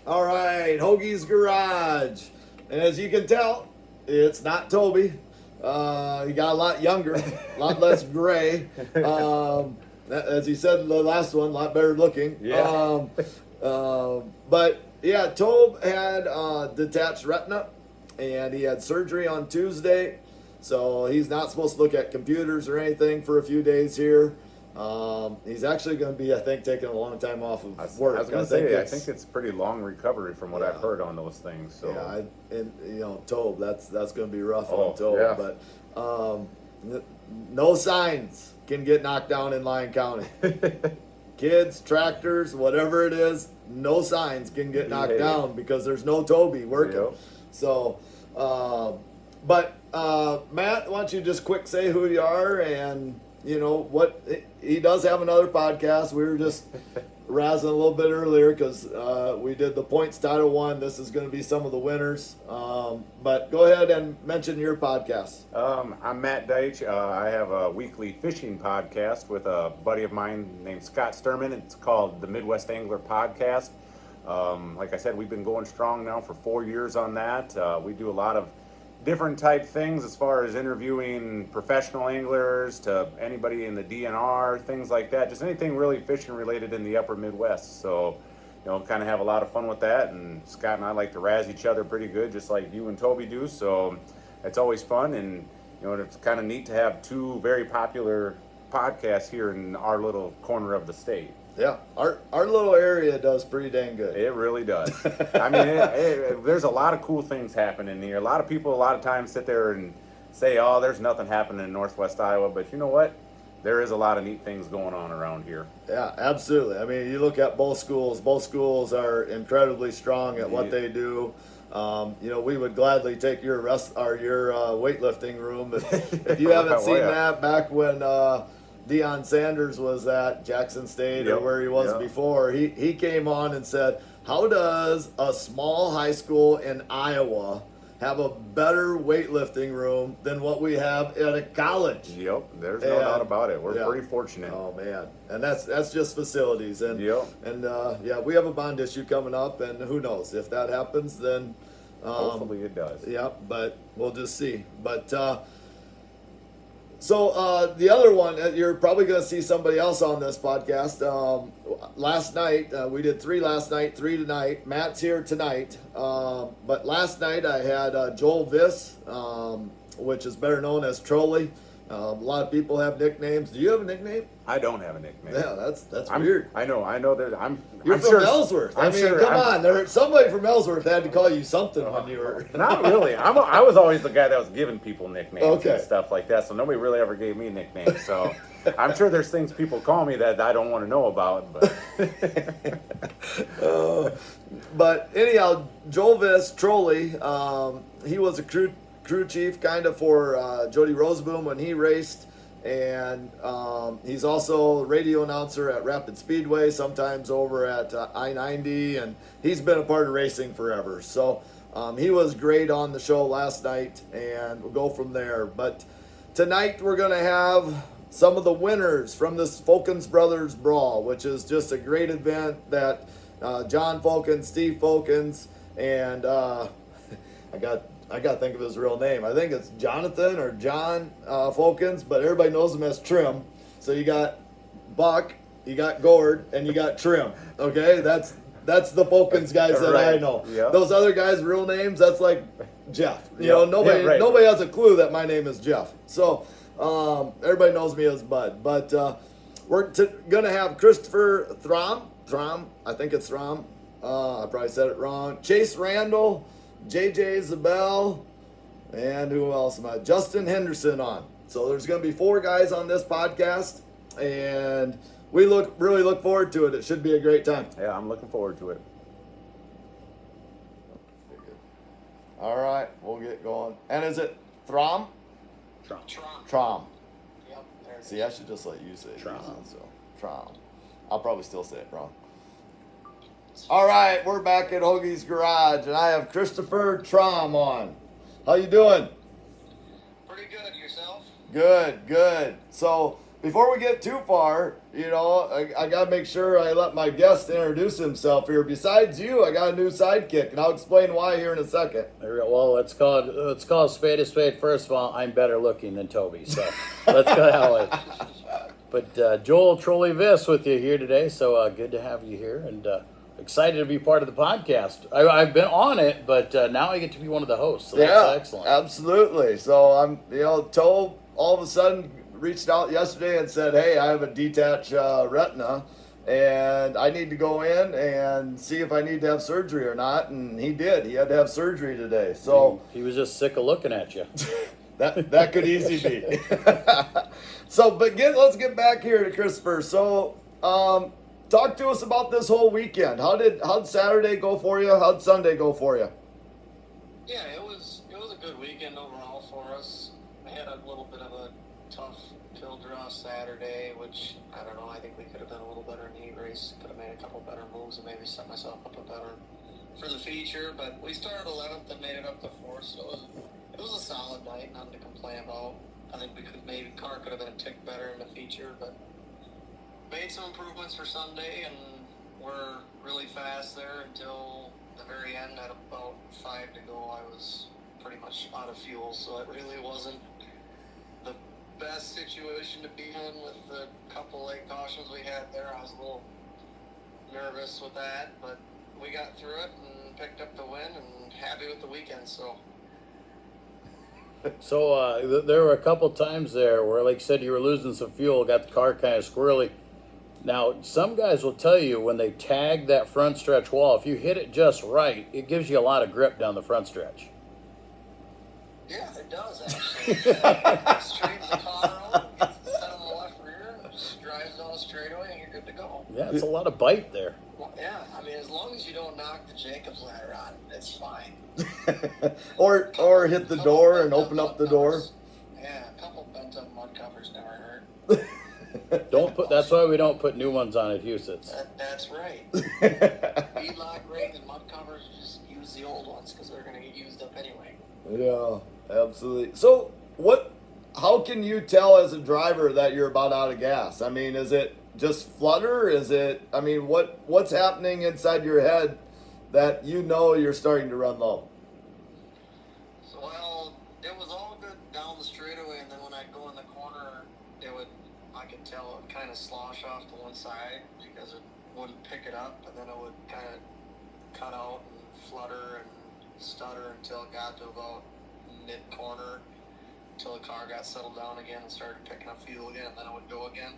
All right, Hoagie's Garage. And as you can tell, it's not Toby. He got a lot younger, a lot less gray. As he said in the last one, a lot better looking. Yeah. But yeah, Tobe had detached retina, and he had surgery on Tuesday. So he's not supposed to look at computers or anything for a few days here. He's actually going to be, I think, taking a long time off of work. I was going to say, I think it's pretty long recovery from what I've heard on those things. So yeah, and you know, Tobe, that's going to be rough on Tobe. Yeah. But no signs can get knocked down in Lyon County. Kids, tractors, whatever it is, no signs can get knocked down because there's no Toby working. Yep. So, but Matt, why don't you just quick say who you are and you know what he does have another podcast. We were just razzing a little bit earlier because we did the points title one. This is going to be some of the winners. But go ahead and mention your podcast. I'm Matt Deitch. I have a weekly fishing podcast with a buddy of mine named Scott Sturman. It's called the Midwest Angler Podcast. Like I said, we've been going strong now for 4 years on that. We do a lot of different type things as far as interviewing professional anglers to anybody in the DNR, things like that. Just anything really fishing related in the upper Midwest. So, you know, kind of have a lot of fun with that. And Scott and I like to razz each other pretty good, just like you and Toby do. So it's always fun. And, you know, it's kind of neat to have two very popular podcasts here in our little corner of the state. Yeah, our little area does pretty dang good. It really does. I mean, there's a lot of cool things happening here. A lot of people a lot of times sit there and say, oh, there's nothing happening in Northwest Iowa. But you know what? There is a lot of neat things going on around here. Yeah, absolutely. I mean, you look at both schools. Both schools are incredibly strong at what they do. You know, we would gladly take your weightlifting room. If you haven't seen that, back when Deion Sanders was at Jackson State or where he was before, he came on and said, how does a small high school in Iowa have a better weightlifting room than what we have at a college? Yep, there's no doubt about it. We're pretty fortunate. Oh man, and that's just facilities, and we have a bond issue coming up, and who knows if that happens, then hopefully it does. Yeah, but we'll just see. But so the other one, you're probably going to see somebody else on this podcast. Last night, we did 3 last night, 3 tonight. Matt's here tonight. But last night I had Joel Viss, which is better known as Trolley. A lot of people have nicknames. Do you have a nickname? I don't have a nickname. Yeah, that's weird. I know that You're from Ellsworth. Come on. Somebody from Ellsworth had to call you something when you were. Not really. I was always the guy that was giving people nicknames and stuff like that. So nobody really ever gave me nicknames. So I'm sure there's things people call me that I don't want to know about. But anyhow, Joel Viss, Trolley, he was a crew chief kind of for Jody Roseboom when he raced. And he's also radio announcer at Rapid Speedway, sometimes over at I-90, and he's been a part of racing forever. So he was great on the show last night, and we'll go from there. But tonight we're going to have some of the winners from this Folkens Brothers Brawl, which is just a great event that John Folkens, Steve Folkens, and I got to think of his real name. I think it's Jonathan or John Folkens, but everybody knows him as Trim. So you got Buck, you got Gord, and you got Trim. Okay, that's the Folkens guys that I know. Yep. Those other guys' real names, that's like Jeff. You know, nobody has a clue that my name is Jeff. So everybody knows me as Bud. But we're going to have Christopher Throm, I think it's Throm. I probably said it wrong. Chase Randall, JJ Zabel, and who else am I? Justin Henderson on. So there's going to be 4 guys on this podcast, and we really look forward to it. It should be a great time. Yeah, I'm looking forward to it. All right, we'll get going. And is it Throm? Trom. Yep. See, I should just let you say it. Trom. So, Trom. I'll probably still say it wrong. All right, we're back at Hoagie's Garage, and I have Christopher Trom on. How you doing? Pretty good. Yourself? Good. So, before we get too far, I got to make sure I let my guest introduce himself here. Besides you, I got a new sidekick, and I'll explain why here in a second. Well, let's call a spade a spade. First of all, I'm better looking than Toby, so let's go that way. But Joel Trolley Viss with you here today, so good to have you here, and excited to be part of the podcast. I've been on it, but now I get to be one of the hosts, so that's excellent. Absolutely. So I'm, Toe all of a sudden reached out yesterday and said, hey, I have a detached retina, and I need to go in and see if I need to have surgery or not. And he did. He had to have surgery today. So he was just sick of looking at you. that could easily be. So, but let's get back here to Christopher. So, talk to us about this whole weekend. How'd Saturday go for you? How'd Sunday go for you? Yeah, it was a good weekend overall for us. I had a little bit of a tough field draw Saturday, which I don't know. I think we could have done a little better in the heat race. Could have made a couple better moves and maybe set myself up a better for the feature. But we started 11th and made it up to 4th, so it was a solid night. Nothing to complain about. I think maybe car could have been a tick better in the feature, but made some improvements for Sunday, and we're really fast there until the very end. At about 5 to go, I was pretty much out of fuel, so it really wasn't the best situation to be in with the couple late cautions we had there. I was a little nervous with that, but we got through it and picked up the win, and happy with the weekend. So there were a couple times there where, like you said, you were losing some fuel, got the car kind of squirrely. Now, some guys will tell you when they tag that front stretch wall, if you hit it just right, it gives you a lot of grip down the front stretch. Yeah, it does, actually. Straightens the car out, gets the set on the left rear, and just drives down the straightaway, and you're good to go. Yeah, it's a lot of bite there. Well, yeah, I mean, as long as you don't knock the Jacobs ladder on, it's fine. or hit the door and open up the door. Yeah, a couple bent up mud covers never hurt. That's why we don't put new ones on at Huset's. That's right. Beadlock rings and mud covers, just use the old ones because they're going to get used up anyway. Yeah, absolutely. So how can you tell as a driver that you're about out of gas? I mean, is it just flutter? What's happening inside your head that you're starting to run low? Well, it was all good down the straightaway, and then when I'd go in the corner, I could tell it would kind of slosh off to one side because it wouldn't pick it up, and then it would kind of cut out and flutter and stutter until it got to about mid-corner, until the car got settled down again and started picking up fuel again, and then it would go again.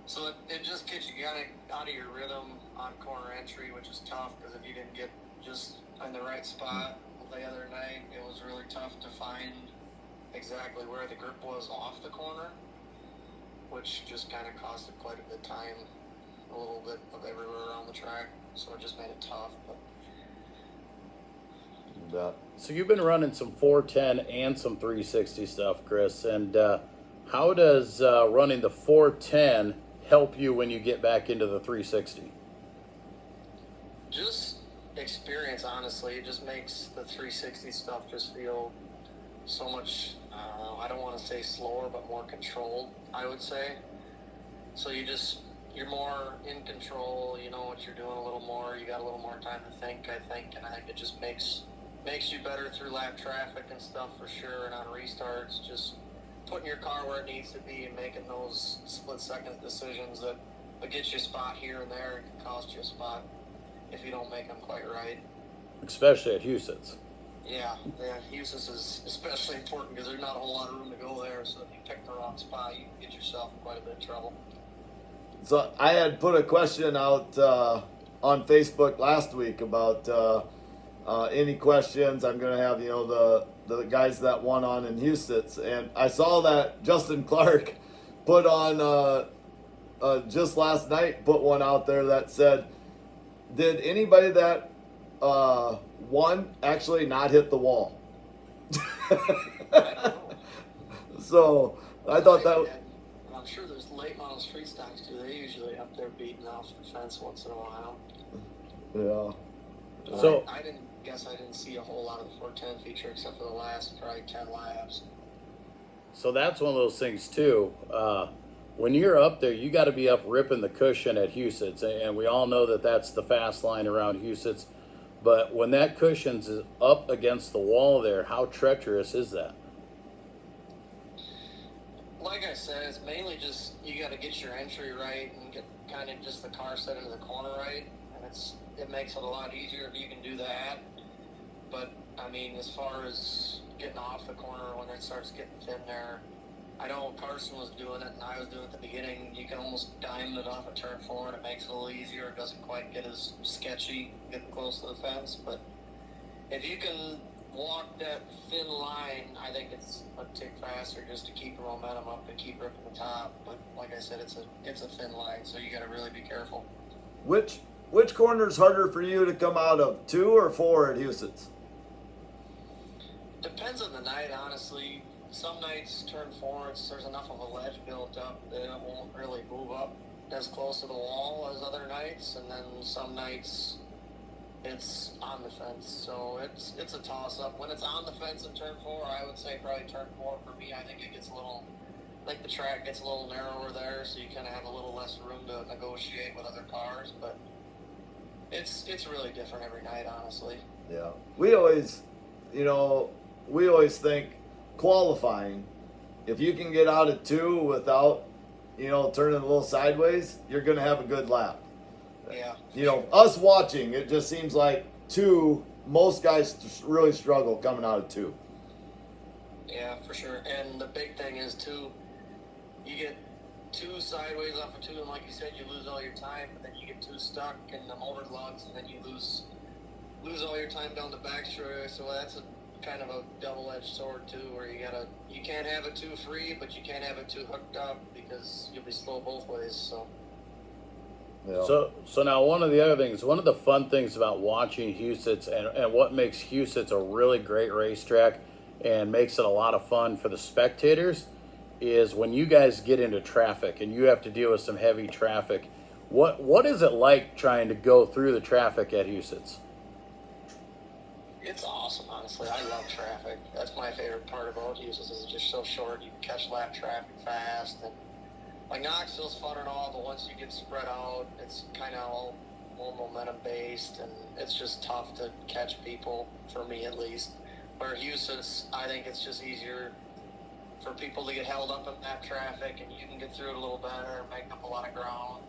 So it just gets you kind of out of your rhythm on corner entry, which is tough because if you didn't get just in the right spot the other night, it was really tough to find exactly where the grip was off the corner, which just kind of costed quite a bit of time, a little bit of everywhere around the track, so it just made it tough. But So you've been running some 410 and some 360 stuff, Chris, and how does running the 410 help you when you get back into the 360? just experience, honestly. It just makes the 360 stuff just feel so much, I don't want to say slower, but more controlled, I would say. So you're more in control, you know what you're doing a little more, you got a little more time to think, I think, and I think it just makes you better through lap traffic and stuff for sure, and on restarts, just putting your car where it needs to be and making those split-second decisions that get you a spot here and there and can cost you a spot if you don't make them quite right. Especially at Huset's. Yeah, Usus is especially important because there's not a whole lot of room to go there, so if you pick the wrong spot, you can get yourself in quite a bit of trouble. So I had put a question out on Facebook last week about any questions. I'm going to have, the guys that won on in Huset's, and I saw that Justin Clark put on just last night, put one out there that said, did anybody that won actually not hit the wall? So I thought that. I'm sure there's late model street stocks too. They're usually up there beating off the fence once in a while. Yeah. So I didn't see a whole lot of the 410 feature except for the last probably 10 laps. So that's one of those things too. When you're up there, you got to be up ripping the cushion at Huset's, and we all know that that's the fast line around Huset's. But when that cushion's is up against the wall there, how treacherous is that? Like I said, it's mainly just you got to get your entry right and get kind of just the car set into the corner right, and it makes it a lot easier if you can do that. But I mean, as far as getting off the corner when it starts getting thin there, I know Carson was doing it and I was doing it at the beginning. You can almost diamond it off a turn 4 and it makes it a little easier. It doesn't quite get as sketchy getting close to the fence. But if you can walk that thin line, I think it's a tick faster just to keep your momentum up and keep ripping the top. But like I said, it's a thin line, so you got to really be careful. Which corner is harder for you to come out of, 2 or 4 at Huset's? Depends on the night, honestly. Some nights, turn 4, there's enough of a ledge built up that it won't really move up as close to the wall as other nights. And then some nights, it's on the fence. So it's a toss-up. When it's on the fence in turn 4, I would say probably turn 4 for me. I think it gets the track gets a little narrower there, so you kind of have a little less room to negotiate with other cars. But it's really different every night, honestly. Yeah. We always think qualifying, if you can get out at 2 without, turning a little sideways, you're going to have a good lap. Yeah. Us watching, it just seems like 2, most guys really struggle coming out of 2. Yeah, for sure. And the big thing is, too, you get 2 sideways off of 2, and like you said, you lose all your time, but then you get 2 stuck in the motor lugs, and then you lose all your time down the back straightaway. So that's a kind of a double-edged sword too, where you can't have it too free, but you can't have it too hooked up because you'll be slow both ways. So Yeah. So now one of the fun things about watching Huset's and what makes Huset's a really great racetrack and makes it a lot of fun for the spectators is when you guys get into traffic and you have to deal with some heavy traffic. What is it like trying to go through the traffic at Huset's? it's awesome, honestly. I love traffic. That's my favorite part about Houston. Is it's just so short. You can catch lap traffic fast, and like Knoxville's fun and all, but once you get spread out, it's kind of all more momentum based, and it's just tough to catch people, for me at least. Where Houston's, I think it's just easier for people to get held up in that traffic, and you can get through it a little better and make up a lot of ground.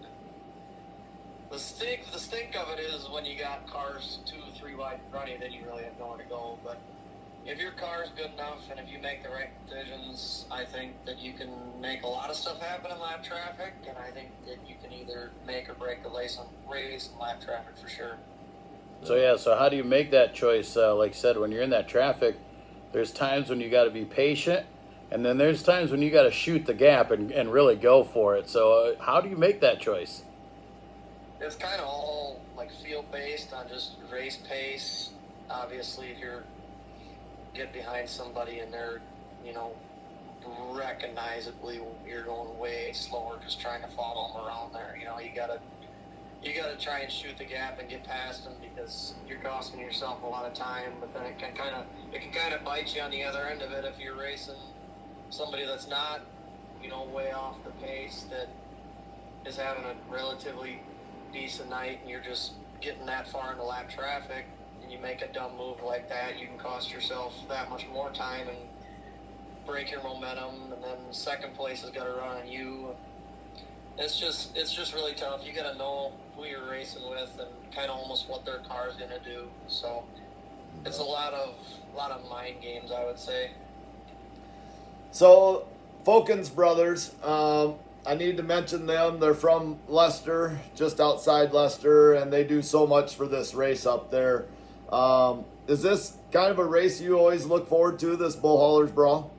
The stink of it is when you got cars 2-3 wide in front of you, then you really have nowhere to go. But if your car's good enough and if you make the right decisions, I think that you can make a lot of stuff happen in lap traffic, and I think that you can either make or break the race in lap traffic for sure. So how do you make that choice? Like I said, when you're in that traffic, there's times when you got to be patient, and then there's times when you got to shoot the gap and really go for it. So how do you make that choice? It's kind of all like field based on just race pace. Obviously, if you're get behind somebody and they're, recognizably you're going way slower, just trying to follow them around there. You gotta try and shoot the gap and get past them because you're costing yourself a lot of time. But then it can kind of bite you on the other end of it if you're racing somebody that's not, way off the pace, that is having a relatively decent night, and you're just getting that far into lap traffic, and you make a dumb move like that, you can cost yourself that much more time and break your momentum, and then second place has got to run on you. It's just really tough. You got to know who you're racing with and kind of almost what their car is going to do. So it's a lot of mind games, I would say. So Falkins brothers, I need to mention them. They're from Leicester, just outside Leicester, and they do so much for this race up there. Is this kind of a race you always look forward to, this Bull Haulers Brawl?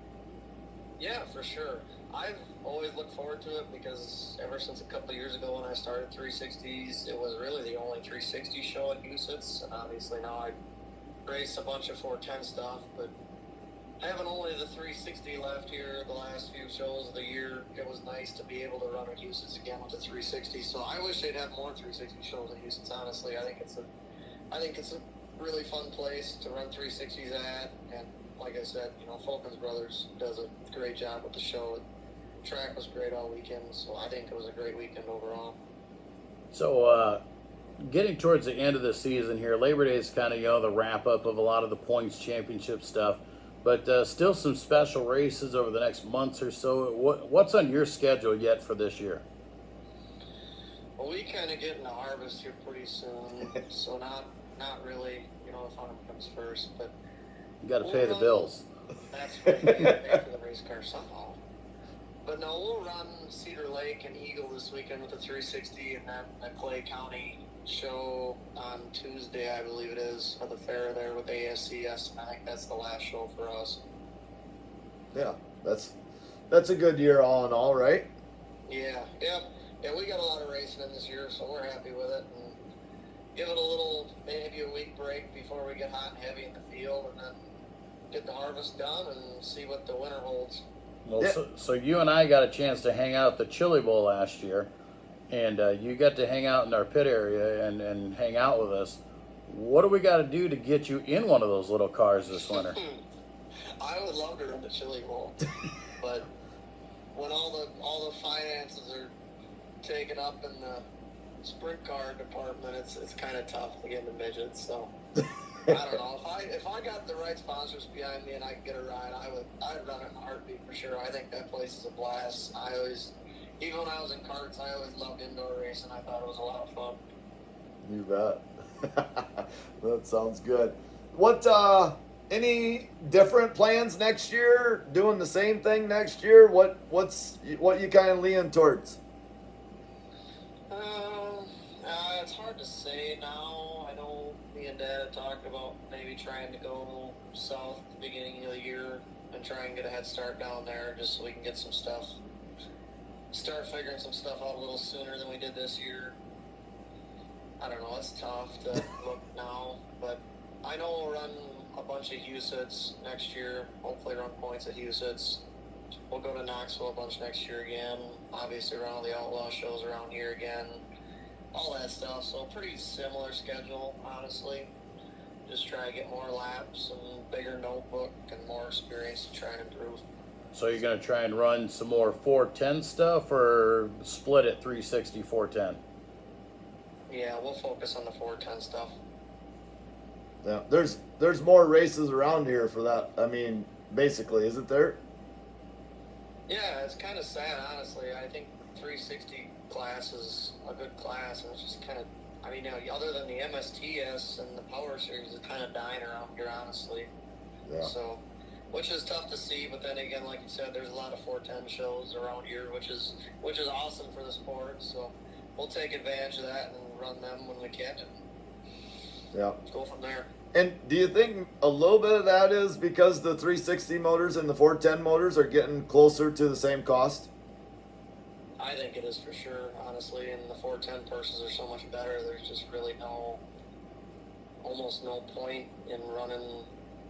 Yeah, for sure. I've always looked forward to it because ever since a couple of years ago when I started 360s, it was really the only 360 show at UCITS, and obviously now I race a bunch of 410 stuff, but having only the 360 left here the last few shows of the year, it was nice to be able to run at UCITS again with the 360. So I wish they'd have more 360 shows at UCITS, honestly. I think it's a really fun place to run 360s at, and like I said, Fulton's Brothers does a great job with the show. The track was great all weekend, so I think it was a great weekend overall. So, getting towards the end of the season here, Labor Day is kind of, the wrap up of a lot of the points championship stuff, but still some special races over the next months or so. What's on your schedule yet for this year? Well, we kind of get into harvest here pretty soon, so not really, the fun comes first, but You got to pay the bills. that's right. You gotta pay for the race car somehow. But no, we'll run Cedar Lake and Eagle this weekend with the 360, and then the Clay County show on Tuesday, I believe it is, at the fair there with ASCS, and I think that's the last show for us. Yeah, that's a good year all in all, right? Yeah, we got a lot of racing in this year, so we're happy with it, and give it a little, maybe a week break before we get hot and heavy in the field, and then get the harvest done and see what the winter holds. Well, Yeah. so you and I got a chance to hang out at the Chili Bowl last year, and you got to hang out in our pit area and hang out with us. What do we got to do to get you in one of those little cars this winter? I would love to run the Chili Bowl, but when all the finances are taken up in the sprint car department, it's kind of tough to get into midgets. So I don't know, if I got the right sponsors behind me and I could get a ride, I'd run it in a heartbeat for sure. I think that place is a blast. Even when I was in karts, I always loved indoor racing. I thought it was a lot of fun. You bet. That sounds good. What any different plans next year? Doing the same thing next year? What you kind of leaning towards? It's hard to say now. I know me and Dad had talked about maybe trying to go south at the beginning of the year and try and get a head start down there just so we can get some stuff. Start figuring some stuff out a little sooner than we did this year. I don't know, it's tough to look now, but I know we'll run a bunch of Husets next year, hopefully run points at Husets. We'll go to Knoxville a bunch next year again, obviously around the Outlaw shows around here again, all that stuff, so pretty similar schedule, honestly. Just try to get more laps and bigger notebook and more experience to try and improve. So you're going to try and run some more 410 stuff or split it 360, 410? Yeah, we'll focus on the 410 stuff. Yeah, there's more races around here for that. I mean, basically, isn't there? Yeah, it's kind of sad, honestly. I think 360 class is a good class, and it's just kind of, other than the MSTS and the Power Series, it's kind of dying around here, honestly. Yeah. So, which is tough to see, but then again, like you said, there's a lot of 410 shows around here, which is awesome for the sport. So, we'll take advantage of that and run them when we can, and Yeah. go from there. And do you think a little bit of that is because the 360 motors and the 410 motors are getting closer to the same cost? I think it is for sure, honestly, and the 410 purses are so much better. There's just really almost no point in running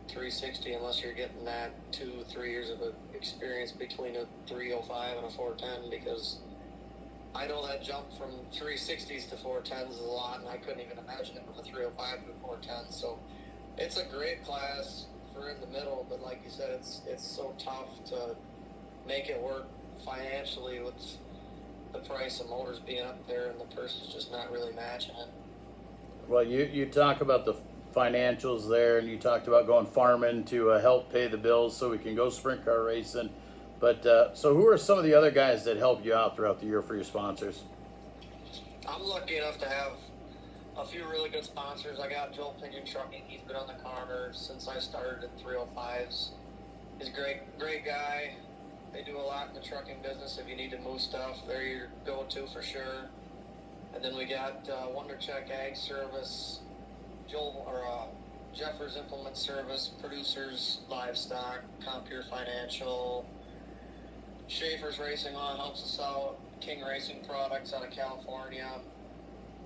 360 unless you're getting that 2-3 years of experience between a 305 and a 410, because I know that jump from 360s to 410s is a lot, and I couldn't even imagine it from a 305 to a 410. So it's a great class for in the middle, but like you said, it's so tough to make it work financially with the price of motors being up there and the purse is just not really matching it. Well, you talk about the financials there, and you talked about going farming to help pay the bills so we can go sprint car racing. But so who are some of the other guys that help you out throughout the year for your sponsors? I'm lucky enough to have a few really good sponsors. I got Joel Pinion Trucking. He's been on the car since I started at 305s. He's a great guy. They do a lot in the trucking business. If you need to move stuff, they're your go-to for sure. And then we got Wonder Check Ag Service, Jeffers Implement Service, Producers Livestock, Compeer Financial, Schaefer's Racing On helps us out, King Racing Products out of California.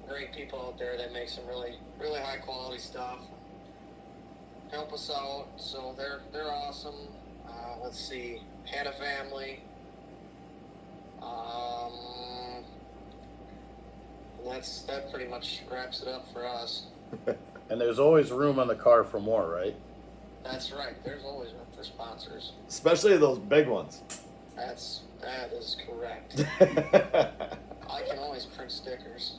Great people out there. They make some really, really high quality stuff. Help us out. So they're awesome. Let's see, Hanna Family. That pretty much wraps it up for us. And there's always room on the car for more, right? That's right. There's always room for sponsors. Especially those big ones. That is correct. I can always print stickers.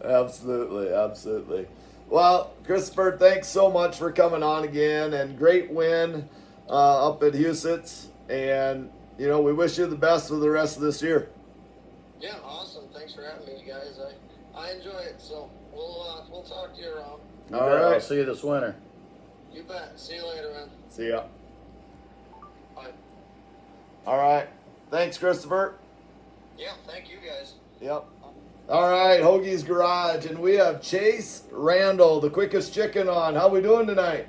Absolutely, absolutely. Well, Christopher, thanks so much for coming on again, and great win up at Huset's. And we wish you the best for the rest of this year. Yeah, awesome. Thanks for having me, guys. I enjoy it. So we'll talk to you around. All right. I'll see you this winter. You bet. See you later, man. See ya. Bye. All right. Thanks, Christopher. Yeah, thank you guys. Yep. All right, Hoagie's Garage, and we have Chase Randall, the quickest chicken on. How we doing tonight?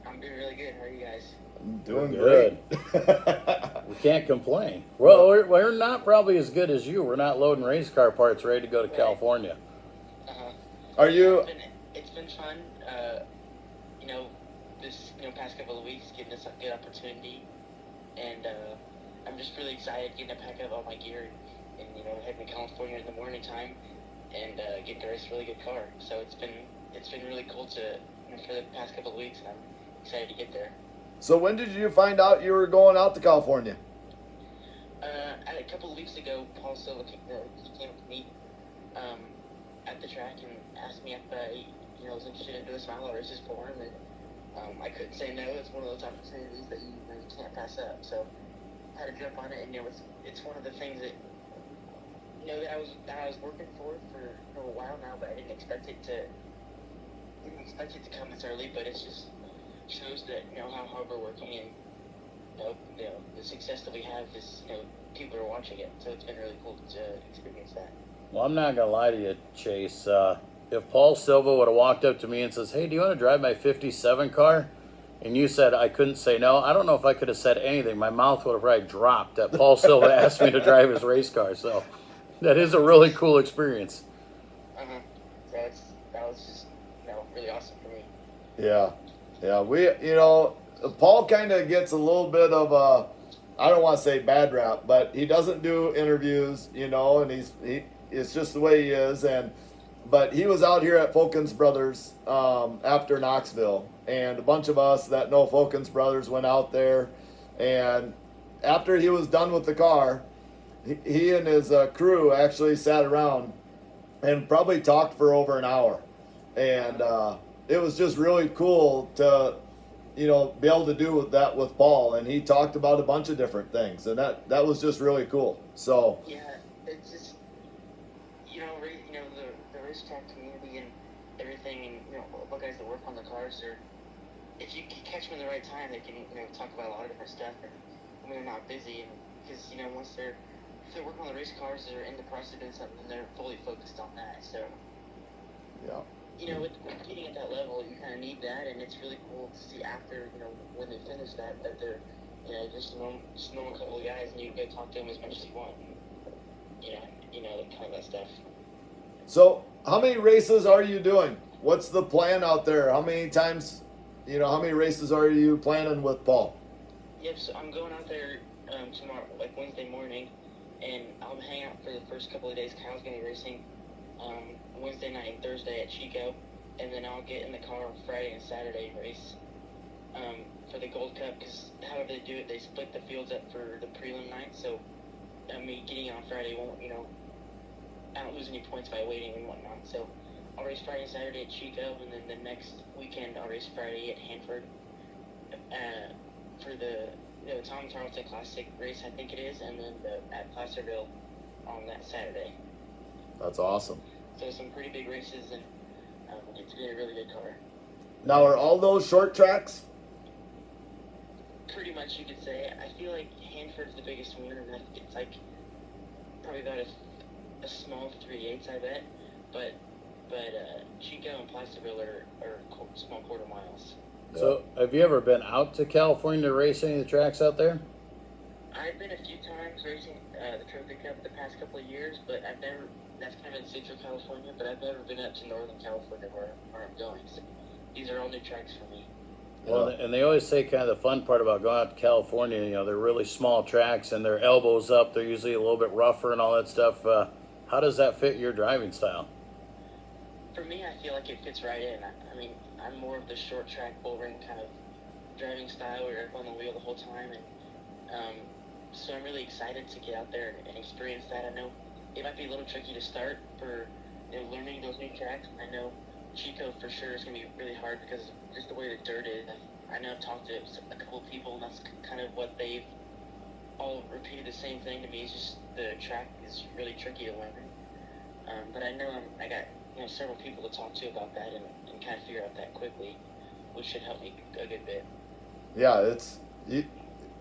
I'm doing really good. How are you guys? I'm doing Good. great. We can't complain. Well, we're not probably as good as you. We're not loading race car parts ready to go to California. Uh-huh. Are you? It's been fun. This past couple of weeks, getting us a good opportunity, and I'm just really excited getting to pack up all my gear and heading to California in the morning time and getting to race a really good car. So it's been really cool for the past couple of weeks, and I'm excited to get there. So when did you find out you were going out to California? A couple of weeks ago, Paul Silva came up to me at the track and asked me if I was interested in doing some outlaw races for him, and I couldn't say no. It's one of those opportunities that you can't pass up. So I had to jump on it, and it's one of the things that that I was working for a while now, but I didn't expect it to come this early. But it just shows that how hard we're working, and the success that we have is people are watching it. So it's been really cool to experience that. Well, I'm not gonna lie to you, Chase. If Paul Silva would have walked up to me and says, "Hey, do you want to drive my '57 car?" and you said I couldn't say no, I don't know if I could have said anything. My mouth would have probably dropped that Paul Silva asked me to drive his race car. So that is a really cool experience. Uh-huh. So that was just really awesome for me. Yeah. We, Paul kind of gets a little bit of a, I don't want to say bad rap, but he doesn't do interviews, and it's just the way he is. But he was out here at Fulkins Brothers after Knoxville, and a bunch of us that know Fulkins Brothers went out there, and after he was done with the car, he and his crew actually sat around and probably talked for over an hour, and it was just really cool to be able to do that with Paul, and he talked about a bunch of different things, and that was just really cool. So yeah, it's just the racetrack community and everything, and all the guys that work on the cars are. If you can catch them in the right time, they can talk about a lot of different stuff, and when they're not busy, and because once if they're working on the race cars, they're in the process of doing something, they're fully focused on that. So yeah. With competing at that level, you kind of need that, and it's really cool to see after, when they finish that they're, just a normal couple of guys, and you can go talk to them as much as you want, kind of that stuff. So how many races are you doing? What's the plan out there? How many times, how many races are you planning with Paul? Yep, so I'm going out there tomorrow, like Wednesday morning, and I'll hang out for the first couple of days. Kyle's going to be racing Wednesday night and Thursday at Chico, and then I'll get in the car on Friday and Saturday and race for the Gold Cup, because however they do it, they split the fields up for the prelim night, so me getting on Friday won't, I don't lose any points by waiting and whatnot, so I'll race Friday and Saturday at Chico, and then the next weekend I'll race Friday at Hanford for the Tom Tarleton Classic race, I think it is, and then at Placerville on that Saturday. That's awesome. So some pretty big races, and it's been a really good car. Now, are all those short tracks? Pretty much, you could say. I feel like Hanford's the biggest one, and it's like probably about a small 3/8, I bet. But Chico and Placerville are small quarter miles. So have you ever been out to California to race any of the tracks out there? I've been a few times racing the Trophy Cup the past couple of years, but I've never. That's kind of in Central California, but I've never been up to Northern California where I'm going. So these are all new tracks for me. Well, and they always say kind of the fun part about going out to California, they're really small tracks and they're elbows up. They're usually a little bit rougher and all that stuff. How does that fit your driving style? For me, I feel like it fits right in. I mean, I'm more of the short track bull ring kind of driving style where you're up on the wheel the whole time, and so I'm really excited to get out there and experience that. I know it might be a little tricky to start for learning those new tracks. I know Chico for sure is going to be really hard because just the way the dirt is. I know I've talked to a couple of people, and that's kind of what they've all repeated the same thing to me. It's just the track is really tricky to learn. But I know I got several people to talk to about that and kind of figure out that quickly, which should help me a good bit. Yeah,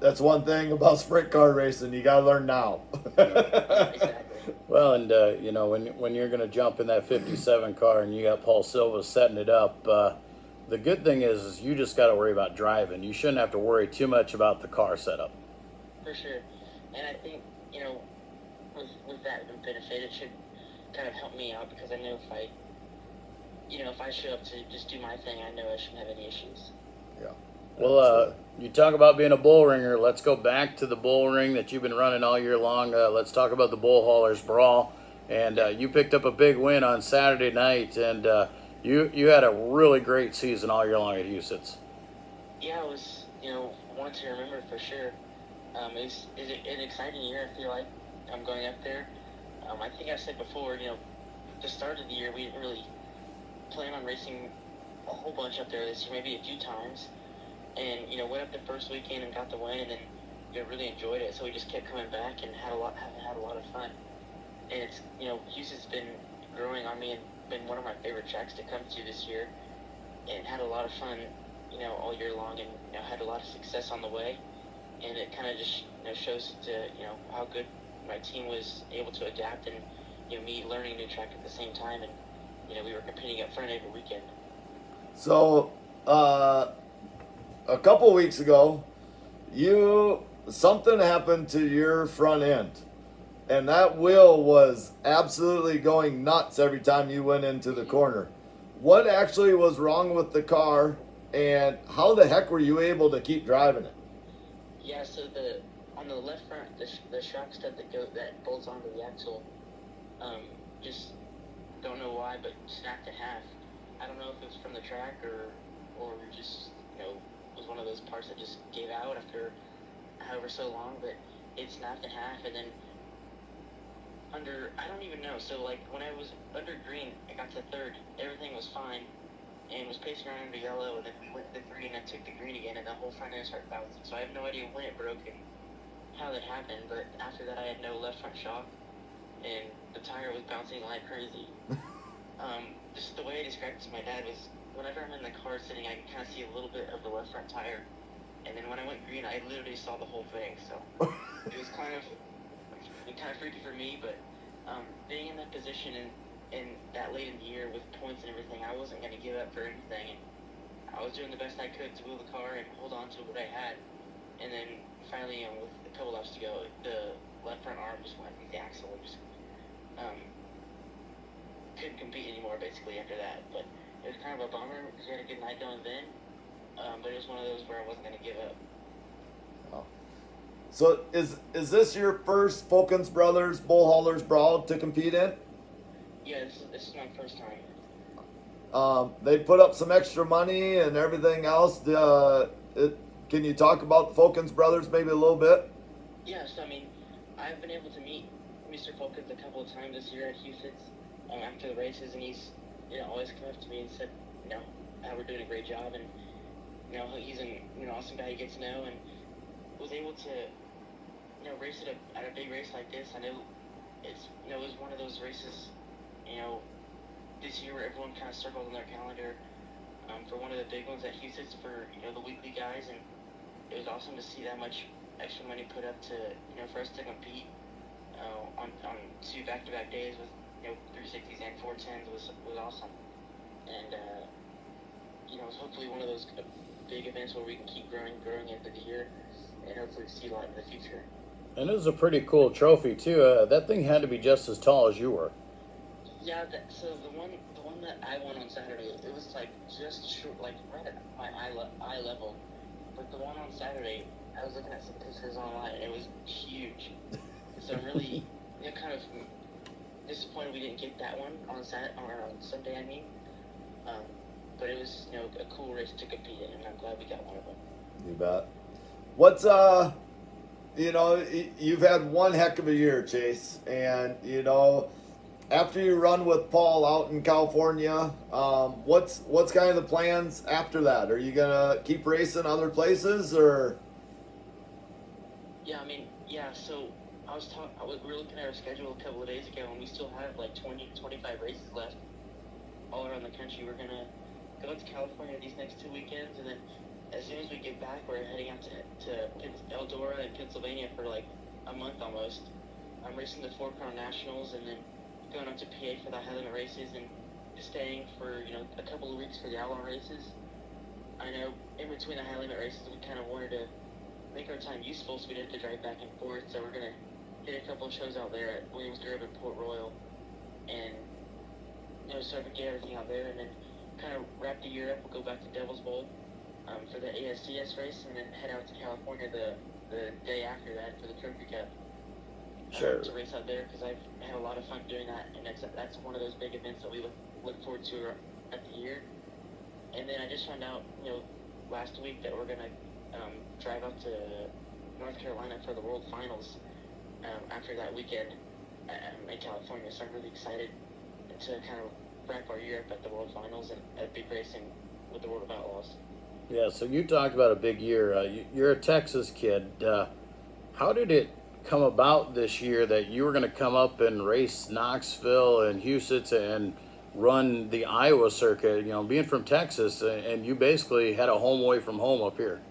that's one thing about sprint car racing. You got to learn now. Exactly. Well, and when you're going to jump in that 57 car and you got Paul Silva setting it up, the good thing is you just got to worry about driving. You shouldn't have to worry too much about the car setup. For sure. And I think, with that benefit, it should kind of help me out because I know if I show up to just do my thing, I know I shouldn't have any issues. Yeah. Well, you talk about being a bull ringer. Let's go back to the bull ring that you've been running all year long. Let's talk about the Bull Haulers Brawl. And you picked up a big win on Saturday night, and you had a really great season all year long at Huset's. Yeah, it was, one to remember for sure. It was an exciting year, I feel like. I'm going up there. I think I said before, the start of the year, we didn't really plan on racing a whole bunch up there this year, maybe a few times. And, went up the first weekend and got the win, and then, really enjoyed it. So we just kept coming back and had a lot of fun. And it's, Houston's been growing on me and been one of my favorite tracks to come to this year. And had a lot of fun, all year long, and, had a lot of success on the way. And it kind of just, shows to, how good my team was able to adapt and, me learning a new track at the same time. And, we were competing up front every weekend. So, a couple weeks ago, something happened to your front end, and that wheel was absolutely going nuts every time you went into the corner. What actually was wrong with the car, and how the heck were you able to keep driving it? Yeah, so on the left front, the shock stud that bolts onto the axle, just don't know why, but snapped in half. I don't know if it was from the track or just was one of those parts that just gave out after however so long, but it snapped in half. And then I don't even know. So when I was under green, I got to third, everything was fine, and was pacing around under yellow, and then went to the green, and took the green again, and the whole front end started bouncing. So I have no idea when it broke and how that happened, but after that I had no left front shock, and the tire was bouncing like crazy. Just the way I described it to my dad was, whenever I'm in the car sitting, I can kind of see a little bit of the left front tire, and then when I went green, I literally saw the whole thing. So it was kind of freaky for me, but being in that position and that late in the year with points and everything, I wasn't going to give up for anything, and I was doing the best I could to wheel the car and hold on to what I had. And then finally, with a couple laps to go, the left front arm just went with the axle and just couldn't compete anymore basically after that. But it was kind of a bummer because we had a good night going then, but it was one of those where I wasn't going to give up. Oh. So is this your first Fulkins Brothers Bull Haulers Brawl to compete in? Yeah, this is my first time. They put up some extra money and everything else. Can you talk about the Fulkins Brothers maybe a little bit? Yeah, so I've been able to meet Mr. Fulkins a couple of times this year at Huset's after the races, and he's always come up to me and said, how we're doing a great job, and he's an awesome guy to get to know, and was able to race at a big race like this. I know it was one of those races this year where everyone kind of circled on their calendar for one of the big ones at Huset's for the weekly guys, and it was awesome to see that much extra money put up to for us to compete on 2 back-to-back days with 360s and 410s was awesome. And it's hopefully one of those big events where we can keep growing into the year and hopefully see a lot in the future. And it was a pretty cool trophy too. That thing had to be just as tall as you were. Yeah, so the one that I won on Saturday, it was just short, right at my eye level. But the one on Saturday, I was looking at some pictures online, and it was huge. So I'm really, kind of disappointed we didn't get that one on Sunday. I mean, but it was a cool race to compete in, and I'm glad we got one of them. You bet. What's you've had one heck of a year, Chase, and after you run with Paul out in California, what's kind of the plans after that? Are you gonna keep racing other places, or? Yeah, So we were looking at our schedule a couple of days ago, and we still have like 20, 25 races left all around the country. We're gonna go to California these next 2 weekends, and then as soon as we get back, we're heading out to Eldora and Pennsylvania for like a month almost. I'm racing the 4 Crown Nationals, and then going up to PA for the High Limit races, and staying for a couple of weeks for the Outlaw races. I know in between the High Limit races, we kind of wanted to make our time useful, so we didn't have to drive back and forth. So we're gonna hit a couple of shows out there at Williams Grove and Port Royal, and so I could get everything out there, and then kind of wrap the year up. We'll go back to Devil's Bowl for the ASCS race, and then head out to California the day after that for the Trophy Cup. Sure. To race out there, because I've had a lot of fun doing that, and that's one of those big events that we look forward to at the year. And then I just found out last week that we're gonna drive up to North Carolina for the World Finals after that weekend in California. So I'm really excited to kind of wrap our year up at the World Finals and at big racing with the World of Outlaws. Yeah, so you talked about a big year. You're a Texas kid. How did it come about this year that you were going to come up and race Knoxville and Houston and run the Iowa circuit, being from Texas, and you basically had a home away from home up here?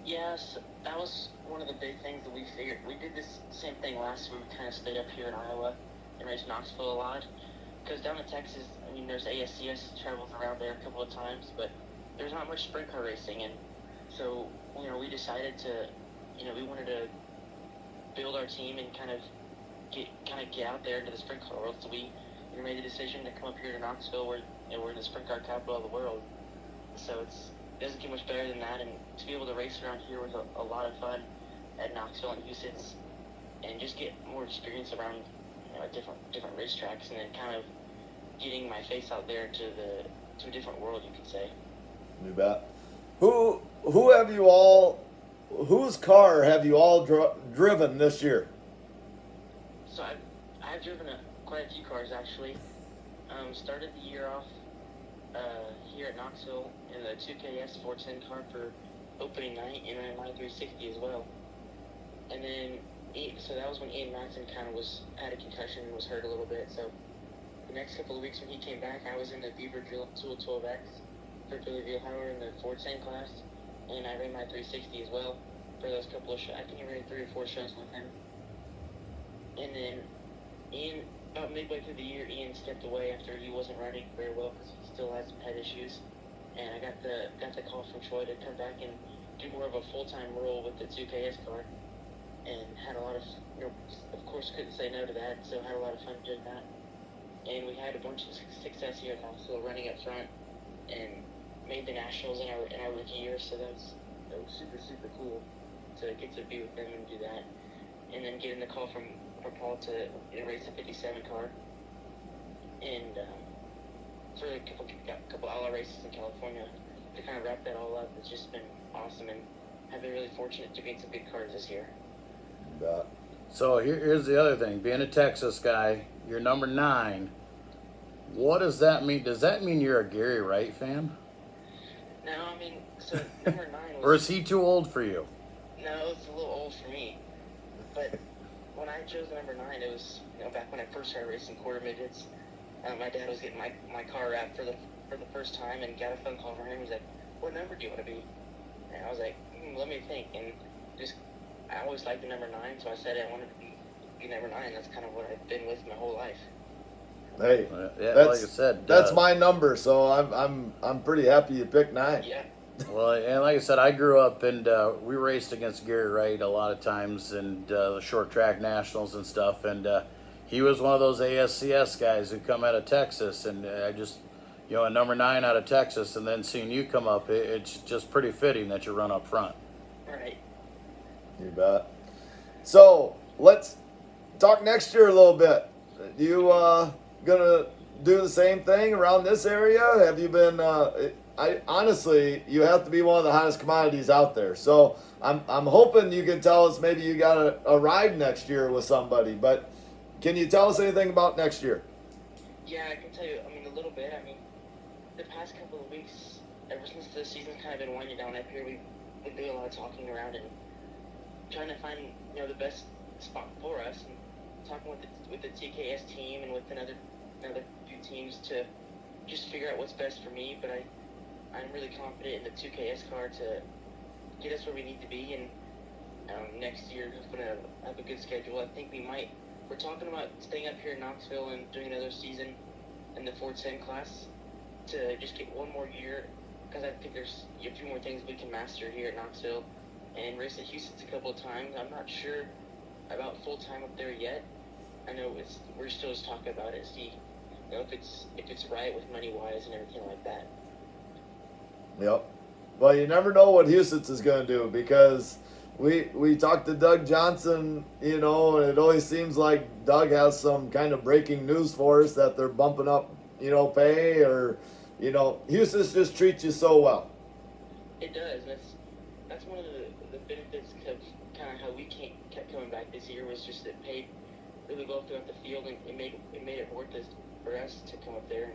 Yes, that was one of the big things that we figured. We did this same thing last year. We kind of stayed up here in Iowa and raced Knoxville a lot. Because down in Texas, there's ASCS travels around there a couple of times, but there's not much sprint car racing. And so, we decided to, we wanted to build our team and kind of get out there into the sprint car world. So we made the decision to come up here to Knoxville, where we're in the sprint car capital of the world. So it doesn't get much better than that, and to be able to race around here was a lot of fun at Knoxville and Houston, and just get more experience around different racetracks, and then kind of getting my face out there to a different world, you could say. You bet. Whose car have you all driven this year? So I've driven quite a few cars actually. Started the year off here at Knoxville in the 2KS 410 car for opening night, and then my 360 as well. And then so that was when Ian Matson kind of had a concussion and was hurt a little bit. So the next couple of weeks when he came back, I was in the Beaver Tool 12X for Billy Vielhauer in the 410 class, and I ran my 360 as well for those couple of shows. I think I ran 3 or 4 shows with him. And then Ian, about midway through the year, Ian stepped away after he wasn't running very well because he still had some head issues. And I got the call from Troy to come back and do more of a full-time role with the 2KS car, and had a lot of, of course couldn't say no to that, so had a lot of fun doing that. And we had a bunch of success here at Knoxville running up front, and made the nationals in our rookie year. So that was super, super cool to get to be with them and do that. And then getting the call from Paul to race the 57 car, and for a couple outlaw races in California to kind of wrap that all up. It's just been awesome, and I've been really fortunate to be in some big cars this year. Yeah. So here's the other thing. Being a Texas guy, you're number 9. What does that mean? Does that mean you're a Gary Wright fan? No, so number 9 was... Or is he too old for you? No, it's a little old for me. But when I chose number 9, it was back when I first started racing quarter midgets. My dad was getting my car wrapped for the first time, and got a phone call from him. He was like, "What number do you want to be?" And I was like, "Let me think." And I always liked the number 9, so I said I wanted to be number 9. That's kind of what I've been with my whole life. Hey, yeah, that's, like I said, that's my number, so I'm pretty happy you picked 9. Yeah. Well, and like I said, I grew up and we raced against Gary Wright a lot of times, and the short track nationals and stuff, and he was one of those ASCS guys who come out of Texas, and I just, a number 9 out of Texas, and then seeing you come up, it's just pretty fitting that you run up front. Right. You bet. So let's talk next year a little bit. you gonna do the same thing around this area? Have you been? I honestly, you have to be one of the hottest commodities out there. So I'm hoping you can tell us maybe you got a ride next year with somebody. But can you tell us anything about next year? Yeah, I can tell you. I mean, a little bit. I mean, the past couple of weeks, ever since the season's kind of been winding down up here, we've been doing a lot of talking around and trying to find the best spot for us, and talking with the TKS team and with another few teams to just figure out what's best for me. But I'm really confident in the 2KS car to get us where we need to be, and next year we're going to have a good schedule. I think we're talking about staying up here in Knoxville and doing another season in the 410 class to just get one more year, because I think there's a few more things we can master here at Knoxville and race at Houston's a couple of times. I'm not sure about full time up there yet. I know we're still just talking about it, see if it's right with money wise and everything like that. Yep. Well, you never know what Houston's is going to do, because we talked to Doug Johnson, and it always seems like Doug has some kind of breaking news for us that they're bumping up, pay, or, Houston's just treats you so well. It does. That's one of the benefits of kind of how we kept coming back this year, was just that paid really well throughout the field, and it made it worth it for us to come up there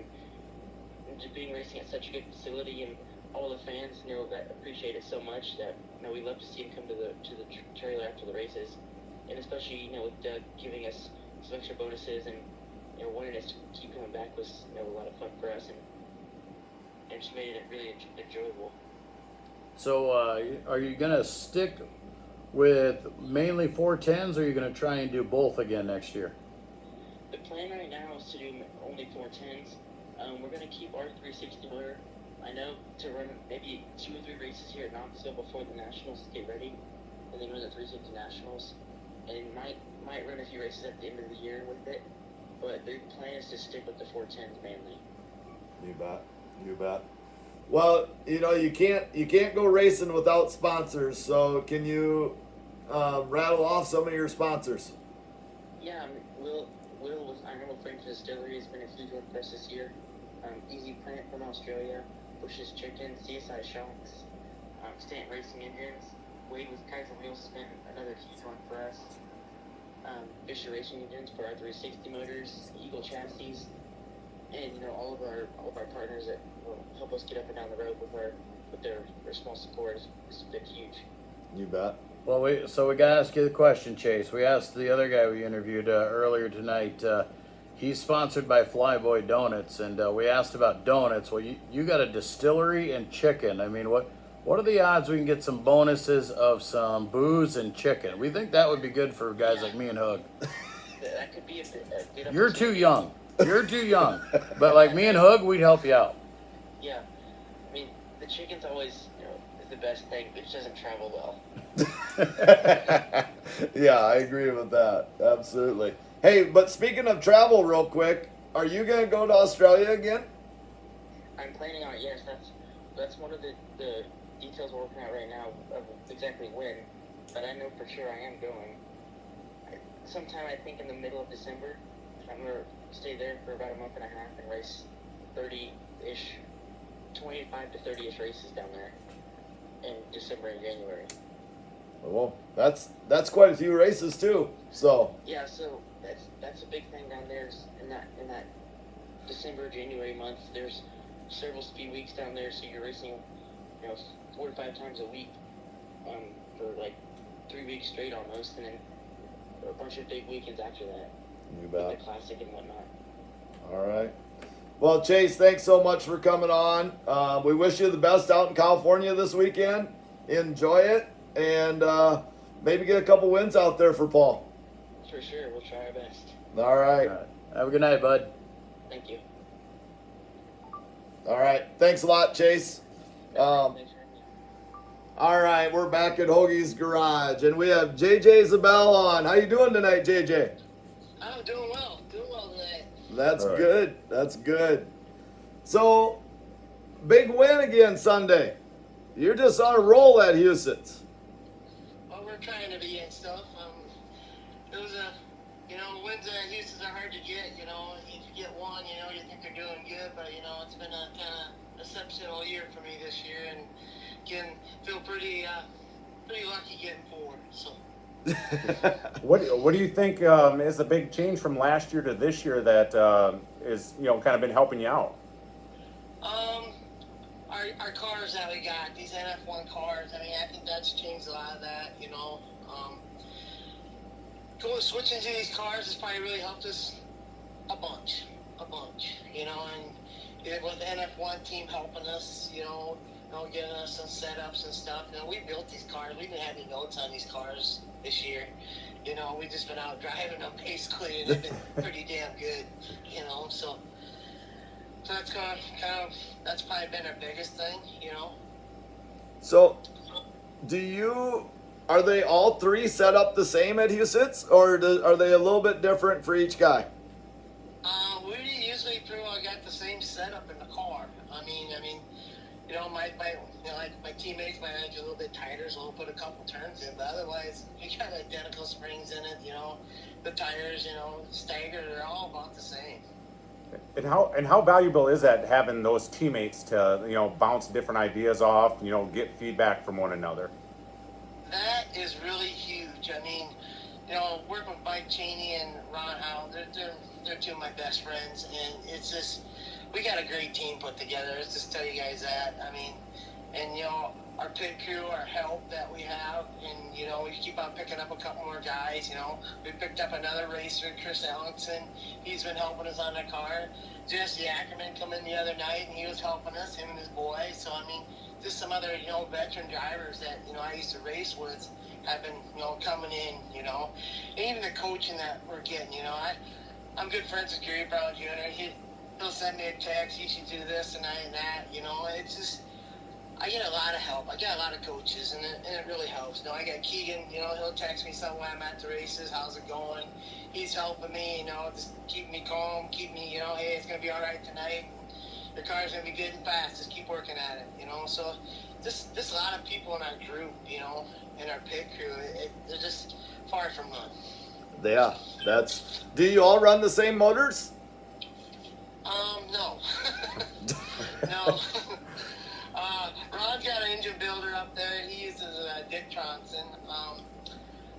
and just being racing at such a good facility, and all the fans that appreciate it so much that we love to see them come to the trailer after the races, and especially with Doug giving us some extra bonuses and wanting us to keep coming back was a lot of fun for us, and just made it really enjoyable. So are you going to stick with mainly 410s, or are you going to try and do both again next year? The plan right now is to do only 410s. We're going to keep our 360 motor. I know to run maybe 2 or 3 races here at Knoxville before the Nationals to get ready, and then run the 360 Nationals, and might run a few races at the end of the year with it. But the plan is to stick with the 410s mainly. You bet. Well, you can't go racing without sponsors. So can you rattle off some of your sponsors? Yeah, Will with Iron Frames Distillery has been a huge one for us this year. Easy Plant from Australia, Bush's Chicken, CSI Shocks, Stanton Racing Engines, Wade with Kaiser Wheels has been another huge one for us. Fisher Racing Engines for our 360 motors, Eagle Chassis, and all of our partners that will help us get up and down the road with their small support has been huge. You bet. Well, we got to ask you the question, Chase. We asked the other guy we interviewed earlier tonight. He's sponsored by Flyboy Donuts, and we asked about donuts. Well, you got a distillery and chicken. I mean, what are the odds we can get some bonuses of some booze and chicken? We think that would be good for guys like me and Hug. That could be a good. You're too young. But like me and Hug, we'd help you out. Yeah, I mean the chicken's always is the best thing, but it doesn't travel well. Yeah, I agree with that. Absolutely. Hey, but speaking of travel real quick, are you going to go to Australia again? I'm planning on it, yes. That's one of the details we're working out right now of exactly when, but I know for sure I am going. Sometime I think in the middle of December. I'm going to stay there for about a month and a half and race 30-ish, 25 to 30-ish races down there in December and January. Well, that's quite a few races too. So yeah, so that's a big thing down there. In that December, January month, there's several speed weeks down there, so you're racing 4 to 5 times a week for like 3 weeks straight almost, and then a bunch of big weekends after that. You bet. With the classic and whatnot. All right. Well, Chase, thanks so much for coming on. We wish you the best out in California this weekend. Enjoy it, and maybe get a couple wins out there for Paul. For sure. We'll try our best. All right. All right. Have a good night, bud. Thank you. All right. Thanks a lot, Chase. Thanks for having me. All right, we're back at Hoagie's Garage, and we have JJ Zabel on. How you doing tonight, JJ? I'm doing well tonight. That's All right. good. That's good. So, big win again Sunday. You're just on a roll at Houston's. Well, we're trying to be and stuff. It was wins at Houston's are hard to get. If you get one, you think they're doing good, but it's been a kind of exceptional year for me this year, and feel pretty lucky getting 4. So. What do you think is the big change from last year to this year that is kind of been helping you out? Our cars that we got, these NF1 cars. I mean, I think that's changed a lot of that. Switching to these cars has probably really helped us a bunch. And with the NF1 team helping us, getting us some setups and stuff. We built these cars. We didn't have any notes on these cars this year. We've just been out driving them basically, and they've been pretty damn good. So that's that's probably been our biggest thing. So, are they all 3 set up the same at Huset's, or are they a little bit different for each guy? We usually pretty well got the same setup in the car. I mean, my teammates might make it a little bit tighter, so we'll put a couple turns in. But otherwise, we got identical springs in it. The tires, staggered, they're all about the same. And how valuable is that, having those teammates to bounce different ideas off, get feedback from one another? That is really huge. I mean, working with Mike Cheney and Ron Howell, they're 2 of my best friends, and it's just, we got a great team put together. Let's just tell you guys that. I mean, and our pit crew, our help that we have, and we keep on picking up a couple more guys. We picked up another racer, Chris Allenson. He's been helping us on the car. Jesse Ackerman come in the other night, and he was helping us, him and his boy. So I mean, just some other veteran drivers that I used to race with have been coming in. And even the coaching that we're getting. I'm good friends with Gary Brown Jr. He'll send me a text. You should do this and that. It's just, I get a lot of help. I got a lot of coaches, and it really helps. I got Keegan. He'll text me something when I'm at the races. How's it going? He's helping me. Just keep me calm. Keep me. Hey, it's gonna be all right tonight. Your car's gonna be good and fast. Just keep working at it. So just a lot of people in our group. In our pit crew. They're just far from none. Yeah, do you all run the same motors? No. No. Ron's got an engine builder up there. He uses Dick Tronson.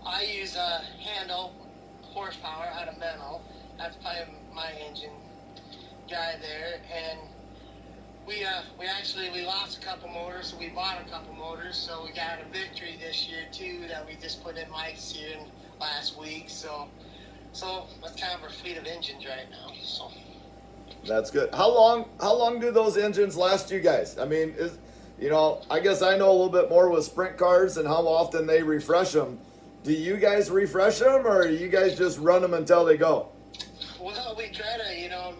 I use Handle horsepower out of Menlo. That's probably my engine guy there. And we lost a couple motors, so we bought a couple motors. So we got a victory this year too that we just put in Mike's here last week. So that's kind of our fleet of engines right now. So. That's good. How long do those engines last you guys? I mean, I guess I know a little bit more with sprint cars and how often they refresh them. Do you guys refresh them, or do you guys just run them until they go? Well, we try to,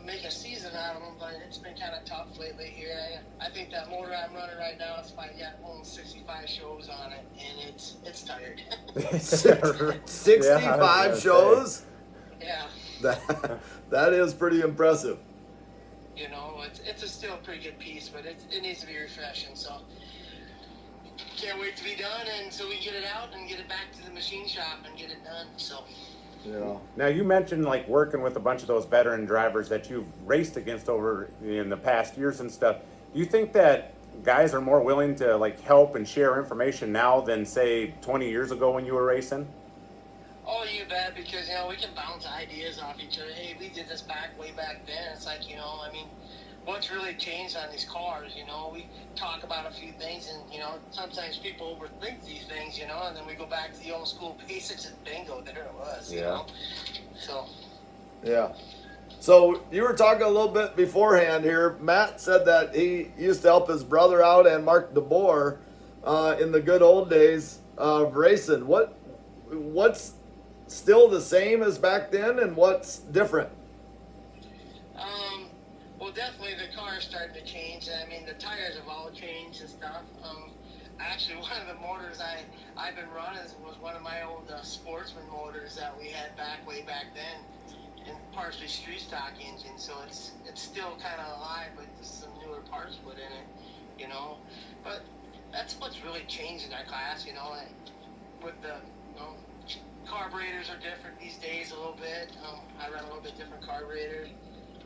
make a season out of them, but it's been kind of tough lately here. I think that motor I'm running right now is probably got almost 65 shows on it, and it's tired. 65 shows? Yeah. That is pretty impressive. It's still a pretty good piece, but it needs to be refreshing. So can't wait to be done, and so we can get it out and get it back to the machine shop and get it done. So. Yeah. Now, you mentioned working with a bunch of those veteran drivers that you've raced against over in the past years and stuff. Do you think that guys are more willing to help and share information now than say 20 years ago when you were racing? Oh, you bet, because we can bounce ideas off each other. Hey, we did this way back then. It's like, I mean, what's really changed on these cars? We talk about a few things, and sometimes people overthink these things, and then we go back to the old school basics, and bingo, there it was. So. Yeah. So you were talking a little bit beforehand here. Matt said that he used to help his brother out and Mark DeBoer in the good old days of racing. What's still the same as back then, and what's different? Well, definitely the car is starting to change. I mean, the tires have all changed and stuff. Actually, one of the motors I've been running was one of my old Sportsman motors that we had way back then, and partially street stock engine. So it's still kind of alive, but just some newer parts put in it, But that's what's really changed in our class, with the carburetors are different these days a little bit. I run a little bit different carburetor,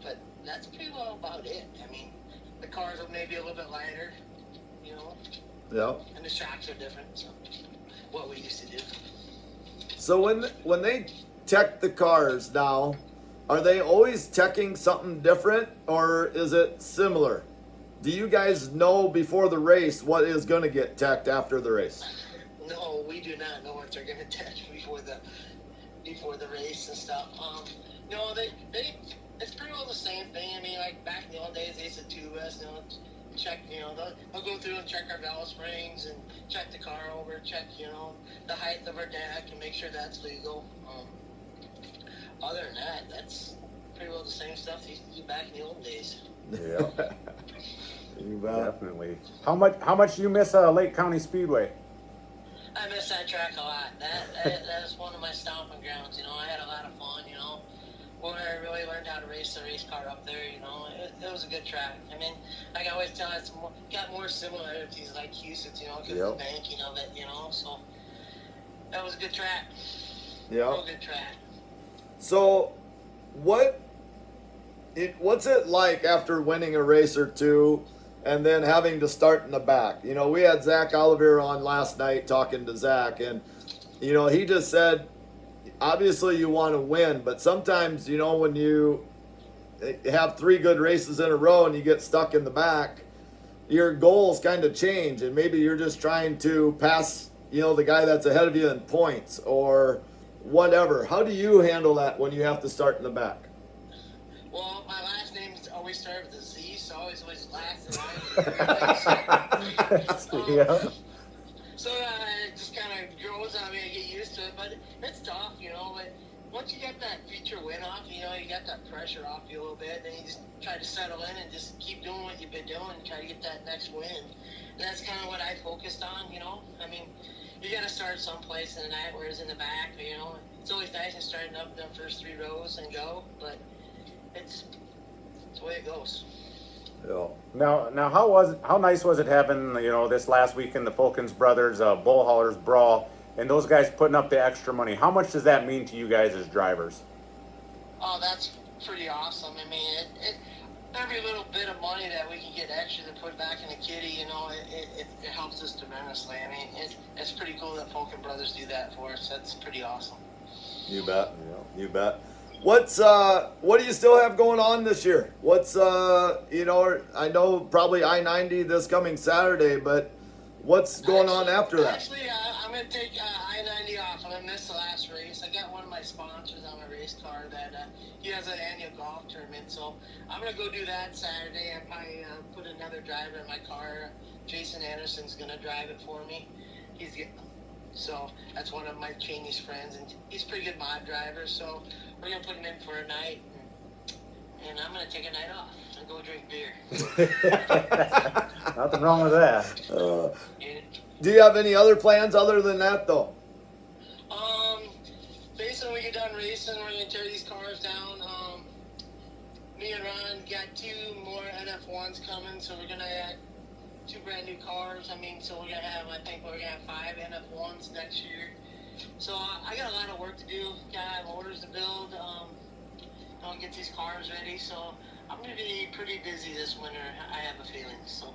but that's pretty well about it. I mean, the cars are maybe a little bit lighter, you know, Yeah. and the shocks are different. So what we used to do. So when they tech the cars now, are they always teching something different, or is it similar? Do you guys know before the race what is going to get teched after the race? No, we do not know what they're going to test before the race and stuff. No, they it's pretty well the same thing. I mean, like back in the old days, they used to tube us, you know, check, you know, they'll go through and check our valve springs and check the car over, check, you know, the height of our deck and make sure that's legal. Other than that, that's pretty well the same stuff they used to do back in the old days. Yeah, You bet. definitely. How much do you miss Lake County Speedway? I miss that track a lot. That is one of my stomping grounds. You know, I had a lot of fun. You know, when I really learned how to race the race car up there. You know, it was a good track. I mean, like I always tell, it's got more similarities like Houston. You know, because of the banking of it. You know, so that was a good track. Yeah. Real good track. So, what's it like after winning a race or two, and then having to start in the back? You know, we had Zach Oliver on last night talking to Zach, and you know, he just said, obviously you want to win, but sometimes, you know, when you have 3 good races in a row and you get stuck in the back, your goals kind of change, and maybe you're just trying to pass, you know, the guy that's ahead of you in points or whatever. How do you handle that when you have to start in the back? Well, my last name always started with a Z, so I always last in line. Yeah. So it just kind of grows on me. I get used to it, but it's tough, you know. But once you get that feature win off, you know, you got that pressure off you a little bit. Then you just try to settle in and just keep doing what you've been doing and try to get that next win. And that's kind of what I focused on, you know. I mean, you got to start someplace in the night where it's in the back, you know. It's always nice to start up the first 3 rows and go, but it's the way it goes. Yeah. Now, how nice was it having, you know, this last weekend, the Fulkins brothers, Bull Haulers Brawl, and those guys putting up the extra money? How much does that mean to you guys as drivers? Oh, that's pretty awesome. I mean, every little bit of money that we can get extra to put back in the kitty, you know, it helps us tremendously. I mean, it's pretty cool that Fulkin Brothers do that for us. That's pretty awesome. You bet. You bet. What do you still have going on this year? What's you know, I know probably I-90 this coming Saturday, but what's going on after that? Actually, I'm going to take I-90 off. I'm going to miss the last race. I got one of my sponsors on my race car that he has an annual golf tournament, so I'm going to go do that Saturday. I probably put another driver in my car. Jason Anderson's going to drive it for me. So that's one of Mike Cheney's friends, and he's a pretty good mod driver, so we're going to put him in for a night, and I'm going to take a night off and go drink beer. Nothing wrong with that. Do you have any other plans other than that, though? Basically, when we get done racing, we're going to tear these cars down. Me and Ron got 2 more NF1s coming, so we're going to add 2 brand new cars. I mean, so we're going to have, I think we're going to have 5 NF1s next year. So I got a lot of work to do. Got orders to build, get these cars ready. So I'm going to be pretty busy this winter, I have a feeling. So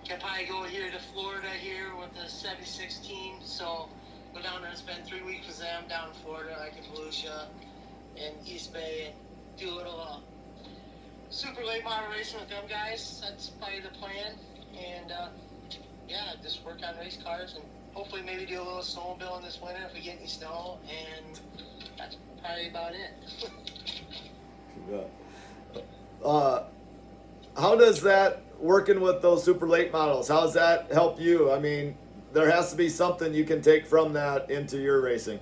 can probably go here to Florida here with the 76 team. So go down there and spend 3 weeks with them down in Florida, like in Volusia and East Bay, and do a little super late model racing with them guys. That's probably the plan. And just work on race cars and hopefully maybe do a little snowmobiling this winter if we get any snow. And that's probably about it. How does that, working with those super late models, how does that help you? I mean, there has to be something you can take from that into your racing.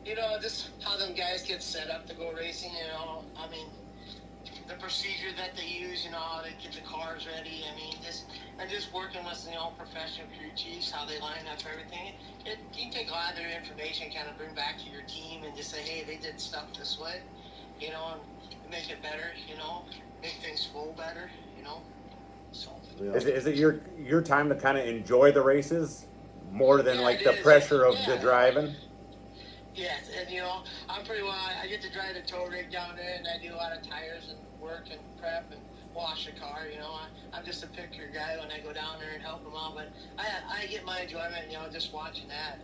You know, just how them guys get set up to go racing, you know. I mean, the procedure that they use, you know, how they get the cars ready. I mean, just working with, you know, professional crew chiefs, how they line up everything. You can take a lot of their information, kind of bring back to your team and just say, hey, they did stuff this way, you know, and make it better, you know, make things flow better, you know. So. Yeah. Is it your time to kind of enjoy the races more than Yeah, like it the is. pressure of the Yeah. driving? Yes, and I'm pretty well. I get to drive the tow rig down there, and I do a lot of tires and work and prep and wash the car. I'm just a picker guy when I go down there and help them out. But I get my enjoyment, just watching that.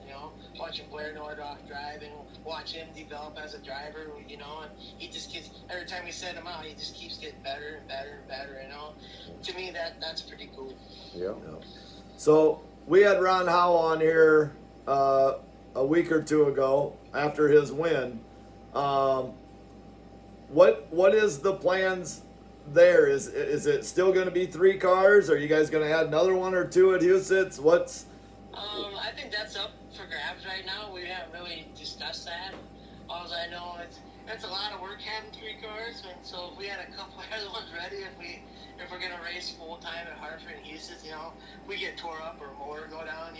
Watching Blair Nordhoff drive and watch him develop as a driver. And he just gets, every time we send him out, he just keeps getting better and better and better. To me that's pretty cool. Yeah. So we had Ron Howe on here a week or two ago after his win. What is the plans there? Is it still going to be 3 cars? Are you guys going to add another 1 or 2 at Huset's? I think that's up for grabs right now. We haven't really discussed that. All I know it's a lot of work having 3 cars, and so if we had a couple other ones ready, if we're gonna race full time at Hartford and Houston, we get tore up or more go down.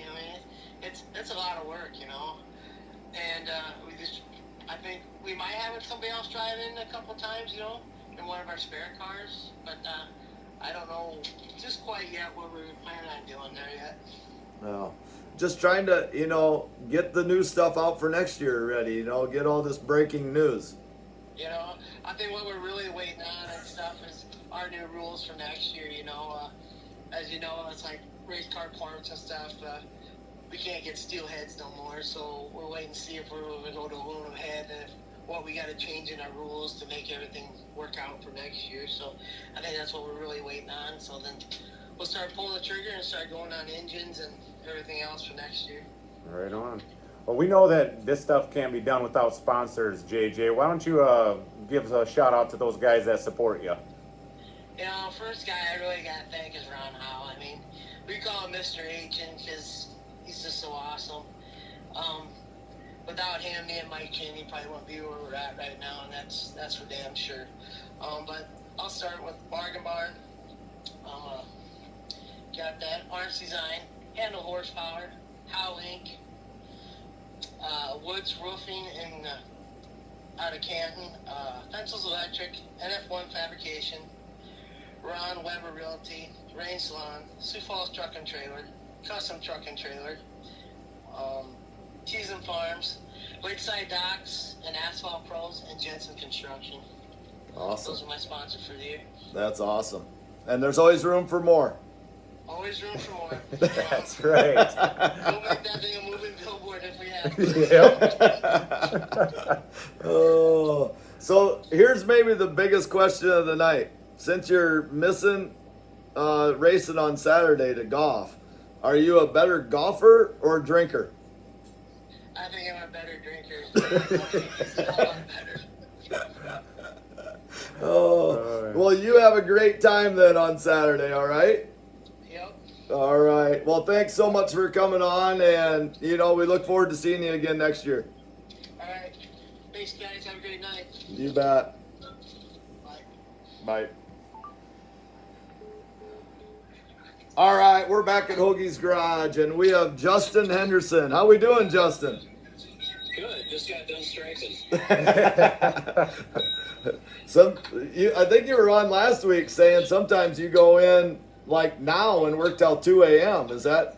It's a lot of work, and I think we might have somebody else drive in a couple times, in one of our spare cars, but I don't know just quite yet what we're planning on doing there yet. No. Just trying to, get the new stuff out for next year ready, get all this breaking news. I think what we're really waiting on and stuff is our new rules for next year, As you know, it's like race car parts and stuff. We can't get steel heads no more, so we're waiting to see if we're going to go to aluminum head and what we got to change in our rules to make everything work out for next year. So I think that's what we're really waiting on. So then we'll start pulling the trigger and start going on engines and everything else for next year. Right on. Well, we know that this stuff can't be done without sponsors, JJ. Why don't you give a shout out to those guys that support you? First guy I really got to thank is Ron Howe. We call him Mr. Agent because he's just so awesome. Without him, me and Mike Cheney probably wouldn't be where we're at right now, and that's for damn sure. But I'll start with Bargain Barn. Got that Arms Design, Handle Horsepower, Howe Inc., Woods Roofing out of Canton, Pencils Electric, NF1 Fabrication, Ron Weber Realty, Rain Salon, Sioux Falls Truck and Trailer, Custom Truck and Trailer, Teason Farms, Lakeside Docks, and Asphalt Pros, and Jensen Construction. Awesome. Those are my sponsors for the year. That's awesome. And there's always room for more. Always room for more. That's right. We'll make that thing a moving billboard if we have to. Oh, so here's maybe the biggest question of the night. Since you're missing racing on Saturday to golf, are you a better golfer or drinker? I think I'm a better drinker. A lot better. Oh, well, you have a great time then on Saturday, all right? Yep. All right. Well, thanks so much for coming on, and, we look forward to seeing you again next year. All right. Thanks, guys. Have a great night. You bet. Bye. Bye. All right, we're back at Hoagie's Garage, and we have Justin Henderson. How we doing, Justin? Good. Just got done striking. I think you were on last week saying sometimes you go in like now and work till 2 a.m. Is that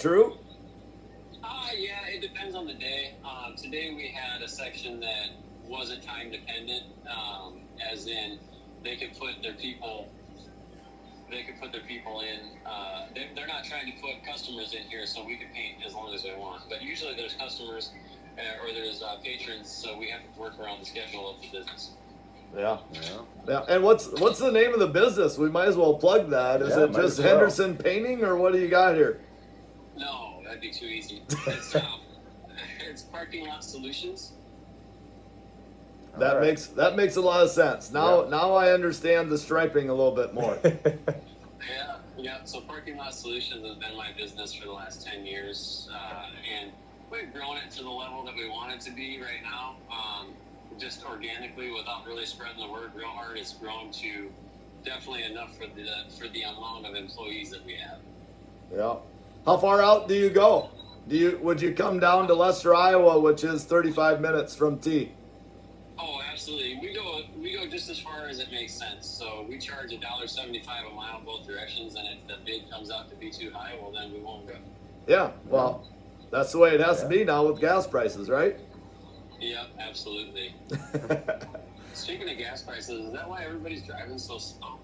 true? Yeah, it depends on the day. Today we had a section that wasn't time dependent, as in they could put their people in. They're not trying to put customers in here, so we can paint as long as they want. But usually there's customers or there's patrons, so we have to work around the schedule of the business. Yeah. And what's the name of the business? We might as well plug that. Is it might just as well. Henderson Painting, or what do you got here? No, that'd be too easy. It's Parking Lot Solutions. That All right. that makes a lot of sense. Now I understand the striping a little bit more. Yeah. So Parking Lot Solutions has been my business for the last 10 years, and we've grown it to the level that we want it to be right now. Just organically, without really spreading the word real hard, it's grown to definitely enough for the amount of employees that we have. Yeah. How far out do you go? Would you come down to Lester, Iowa, which is 35 minutes from T? Oh, absolutely. We go just as far as it makes sense. So we charge $1.75 a mile both directions, and if the bid comes out to be too high, well, then we won't go. Yeah, well, that's the way it has to be now with gas prices, right? Yep, absolutely. Speaking of gas prices, is that why everybody's driving so slow?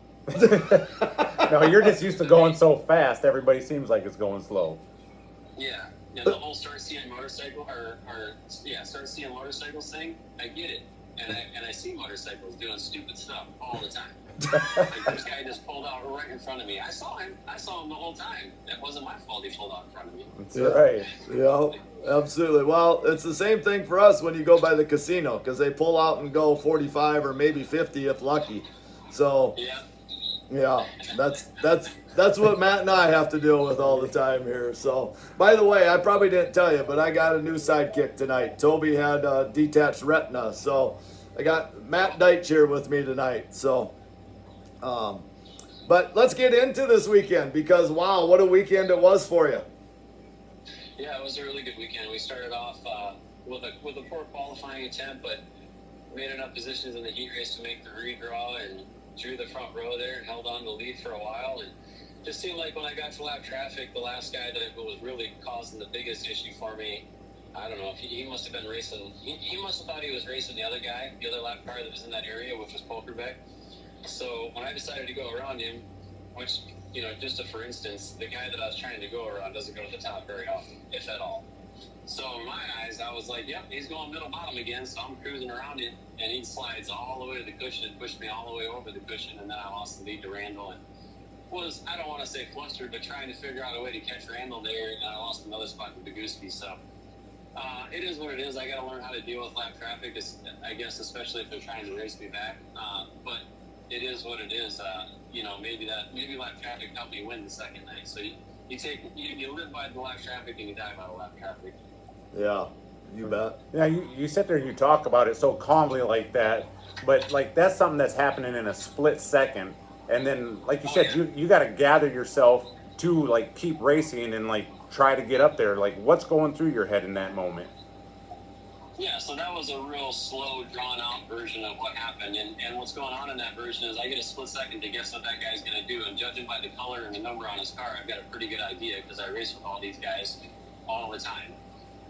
No, you're just used to going so fast. Everybody seems like it's going slow. Yeah. Yeah, the whole start seeing motorcycles thing, I get it. And I see motorcycles doing stupid stuff all the time. Like this guy just pulled out right in front of me. I saw him the whole time. That wasn't my fault he pulled out in front of me. That's right. Yeah, absolutely. Well, it's the same thing for us when you go by the casino because they pull out and go 45 or maybe 50 if lucky. So yeah, that's what Matt and I have to deal with all the time here. So, by the way, I probably didn't tell you, but I got a new sidekick tonight. Toby had a detached retina, so I got Matt Deitch here with me tonight. So, but let's get into this weekend because wow, what a weekend it was for you. Yeah, it was a really good weekend. We started off with a poor qualifying attempt, but made enough positions in the heat race to make the redraw and drew the front row there and held on to the lead for a while. And just seemed like when I got to lap traffic, the last guy that was really causing the biggest issue for me, I don't know if he must have been racing. He must have thought he was racing the other guy, the other lap car that was in that area, which was Pokerbeck. So when I decided to go around him, which, you know, just for instance, the guy that I was trying to go around doesn't go to the top very often, if at all. So in my eyes, I was like, yep, he's going middle bottom again, so I'm cruising around it, and he slides all the way to the cushion and pushed me all the way over the cushion, and then I lost the lead to Randall, and was, I don't want to say flustered, but trying to figure out a way to catch Randall there, and I lost another spot to Bagooski, so it is what it is. I got to learn how to deal with lap traffic, I guess, especially if they're trying to race me back, but it is what it is. You know, maybe lap traffic helped me win the second night, so you live by the lap traffic and you die by the lap traffic. Yeah, you bet. Yeah, you sit there and you talk about it so calmly like that, but like that's something that's happening in a split second, and then like you said, you got to gather yourself to like keep racing and like try to get up there. Like what's going through your head in that moment? Yeah, so that was a real slow, drawn-out version of what happened, and what's going on in that version is I get a split second to guess what that guy's going to do, and judging by the color and the number on his car, I've got a pretty good idea because I race with all these guys all the time.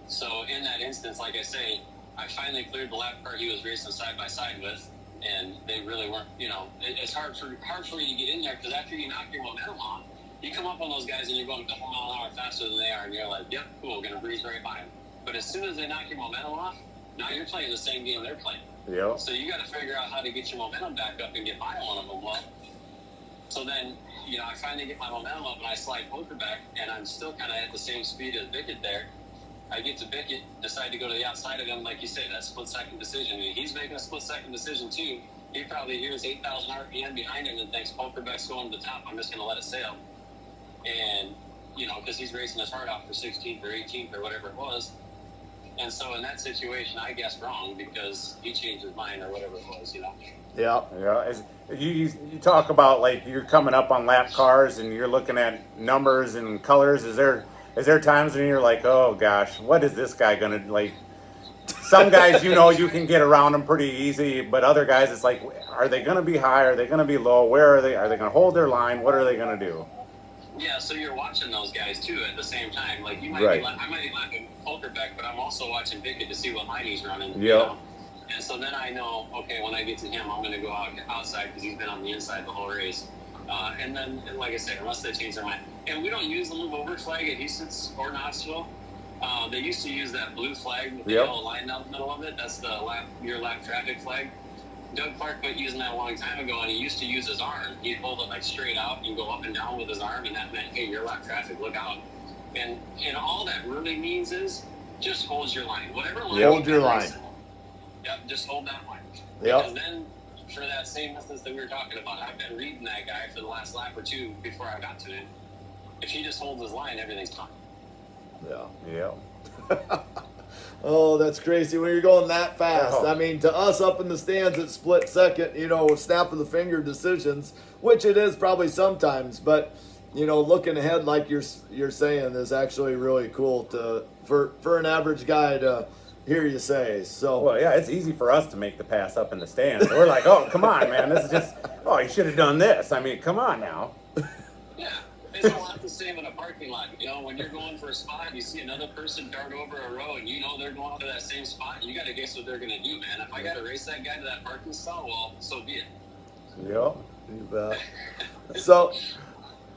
So in that instance, like I say, I finally cleared the lap car he was racing side by side with, and they really weren't, you know, it's hard for you to get in there because after you knock your momentum on, you come up on those guys and you're going a couple mile an hour faster than they are, and you're like, yep, cool, going to breeze right by them. But as soon as they knock your momentum off, now you're playing the same game they're playing. Yeah. So you got to figure out how to get your momentum back up and get by one of them. Well, so then, you know, I finally get my momentum up and I slide Pokerbeck, and I'm still kind of at the same speed as Bickett there. I get to Bickett, decide to go to the outside of him, like you say, that split-second decision. I mean, he's making a split-second decision, too. He probably hears 8,000 RPM behind him and thinks Pokerbeck's going to the top. I'm just going to let it sail. And, you know, because he's racing his heart out for 16th or 18th or whatever it was. And so in that situation, I guessed wrong because he changed his mind or whatever it was, you know. Yeah. Yeah. You talk about like you're coming up on lap cars and you're looking at numbers and colors. Is there times when you're like, oh gosh, what is this guy gonna like? Some guys, you know, you can get around them pretty easy, but other guys, it's like, are they gonna be high? Are they gonna be low? Where are they? Are they gonna hold their line? What are they gonna do? Yeah, so you're watching those guys too at the same time. Like you might I might be lapping Pokerbeck, but I'm also watching Bickett to see what line he's running. Yeah. You know? And so then I know, okay, when I get to him, I'm going to go outside because he's been on the inside the whole race. And then, like I said, unless they change their mind. And we don't use the move over flag at Houston or Knoxville. They used to use that blue flag with the yellow line down the middle of it. That's the your lap traffic flag. Doug Clark quit using that a long time ago, and he used to use his arm. He'd hold it like straight out and go up and down with his arm, and that meant, hey, your lap traffic, look out. And all that really means is just hold your line. Whatever line hold your line. Yep, just hold that line. Yep. Because then, for that same instance that we were talking about, I've been reading that guy for the last lap or two before I got to him. If he just holds his line, everything's fine. Yeah. Yeah. Oh, that's crazy when you're going that fast. Oh. I mean, to us up in the stands at split second, you know, with snap of the finger decisions, which it is probably sometimes, but you know, looking ahead like you're saying is actually really cool for an average guy to hear you say. So well, yeah, it's easy for us to make the pass up in the stands. We're like, oh, come on, man, this is just, oh, you should have done this. I mean, come on now. Yeah, it's a lot the same in a parking lot. You know, when you're going for a spot, you see another person dart over a row, and you know they're going to that same spot. You got to guess what they're going to do, man. If I got to race that guy to that parking stall, well, so be it. Yep, you bet. So,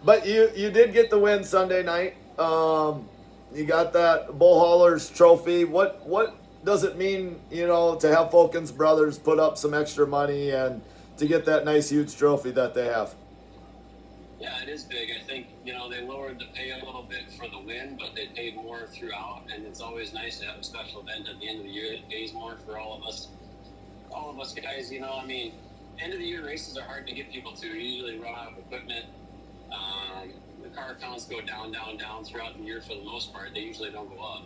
but you did get the win Sunday night. You got that Bull Haulers trophy. What does it mean, you know, to have Fulkins Brothers put up some extra money and to get that nice huge trophy that they have? Yeah, it is big. I think, you know, they lowered the pay a little bit for the win, but they paid more throughout, and it's always nice to have a special event at the end of the year that pays more for all of us guys. You know, I mean, end of the year races are hard to get people to. You usually run out of equipment. The car counts go down throughout the year for the most part. They usually don't go up.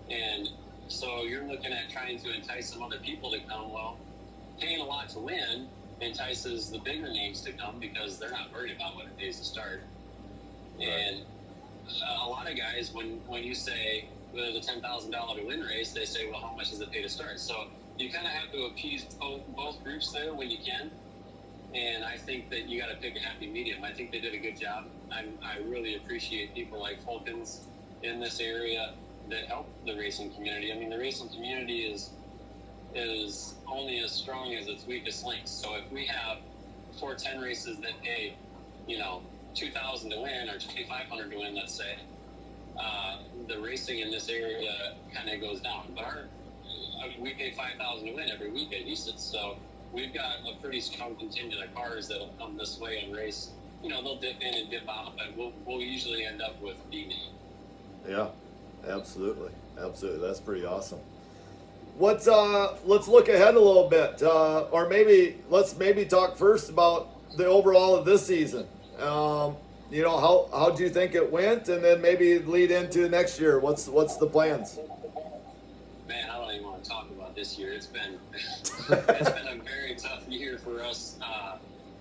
And so you're looking at trying to entice some other people to come. Well, paying a lot to win entices the bigger names to come because they're not worried about what it pays to start. And a lot of guys, when you say there's a $10,000 to win race, they say, well, how much does it pay to start? So you kind of have to appease both groups there when you can. And I think that you got to pick a happy medium. I think they did a good job. I really appreciate people like Fulkins in this area that help the racing community. I mean, the racing community is only as strong as its weakest links. So if we have 410 races that pay, you know, $2,000 to win or $2,500 to win, let's say, the racing in this area kind of goes down. But we pay $5,000 to win every week at UCITS, so we've got a pretty strong contingent of cars that'll come this way and race. You know, they'll dip in and dip out, but we'll usually end up with B name. Yeah, absolutely. That's pretty awesome. Let's look ahead a little bit, or let's talk first about the overall of this season. You know, how do you think it went, and then maybe lead into next year. What's the plans? Man, I don't even want to talk about this year. It's been a very tough year for us,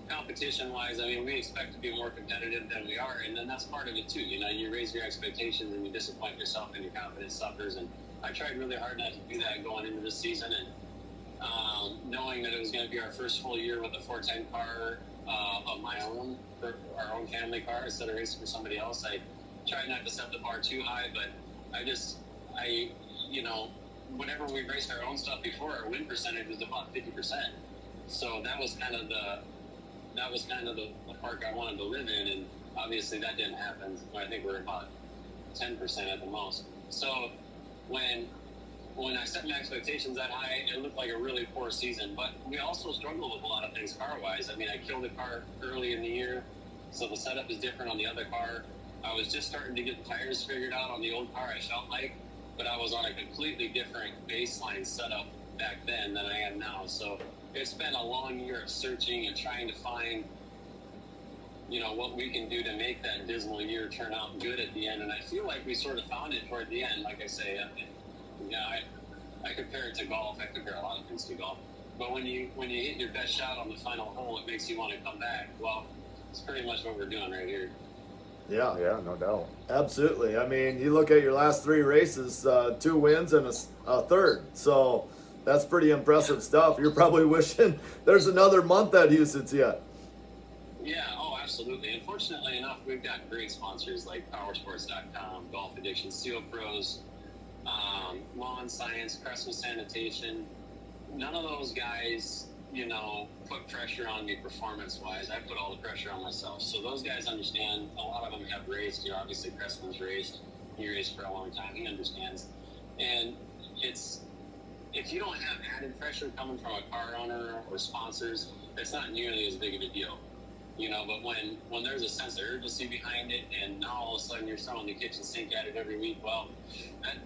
competition-wise. I mean, we expect to be more competitive than we are, and then that's part of it too. You know, you raise your expectations and you disappoint yourself, and your confidence suffers. And I tried really hard not to do that going into this season, and knowing that it was going to be our first full year with a 410 car of my own, for our own family car, instead of racing for somebody else. I tried not to set the bar too high, but you know, whenever we raced our own stuff before, our win percentage was about 50%. So that was kind of the park I wanted to live in, and obviously that didn't happen. I think we're about 10% at the most. So when I set my expectations that high, it looked like a really poor season. But we also struggled with a lot of things car-wise. I mean, I killed the car early in the year, so the setup is different on the other car. I was just starting to get the tires figured out on the old car, I felt like, but I was on a completely different baseline setup back then than I am now. So it's been a long year of searching and trying to find, you know, what we can do to make that dismal year turn out good at the end. And I feel like we sort of found it toward the end. Like I say, I compare it to golf. I compare a lot of things to golf. But when you hit your best shot on the final hole, it makes you want to come back. Well, it's pretty much what we're doing right here. Yeah, no doubt. Absolutely. I mean, you look at your last 3 races, 2 wins and a third. So that's pretty impressive stuff. You're probably wishing there's another month at UCITS yet. Yeah, absolutely. And fortunately enough, we've got great sponsors like powersports.com, Golf Addiction, Seal Pros, Lawn Science, Crestwood Sanitation. None of those guys, you know, put pressure on me performance-wise. I put all the pressure on myself. So those guys understand. A lot of them have raced. You know, obviously Preston's raced. He raced for a long time. He understands. And if you don't have added pressure coming from a car owner or sponsors, it's not nearly as big of a deal. You know, but when there's a sense of urgency behind it, and now all of a sudden you're throwing the kitchen sink at it every week, well,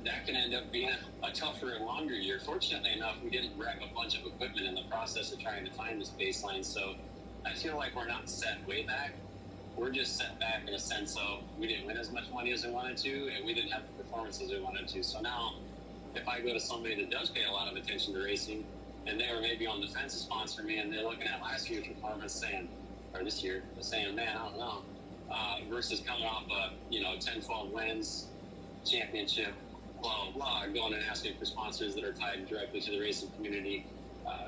that can end up being a tougher and longer year. Fortunately enough, we didn't wreck a bunch of equipment in the process of trying to find this baseline, so I feel like we're not set way back. We're just set back in a sense of we didn't win as much money as we wanted to, and we didn't have the performances we wanted to. So now, if I go to somebody that does pay a lot of attention to racing, and they were maybe on the fence to sponsor me, and they're looking at last year's performance or this year, saying, man, I don't know, versus coming off 10, 12 wins, championship, blah, blah, blah, going and asking for sponsors that are tied directly to the racing community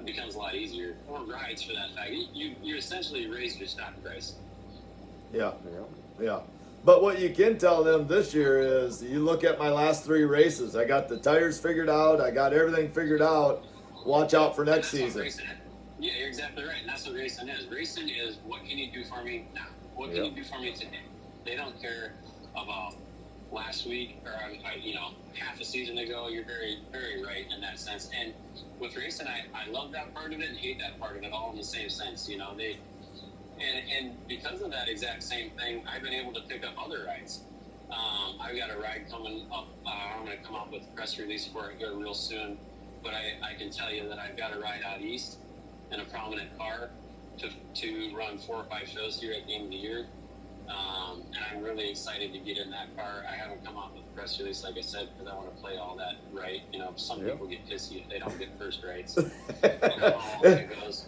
becomes a lot easier. Or rides, for that fact. You essentially raise your stock price. Yeah. But what you can tell them this year is, you look at my last 3 races. I got the tires figured out. I got everything figured out. Watch out for next season. Yeah, you're exactly right. And that's what racing is. Racing is, what can you do for me now? What can you do for me today? They don't care about last week or, half a season ago. You're very, very right in that sense. And with racing, I love that part of it and hate that part of it all in the same sense. And because of that exact same thing, I've been able to pick up other rides. I've got a ride coming up. I'm going to come up with a press release for it here real soon. But I can tell you that I've got a ride out east in a prominent car to run 4 or 5 shows here at the end of the year. And I'm really excited to get in that car. I haven't come out with a press release, like I said, because I want to play all that right. Some people get pissy if they don't get first rights. It goes.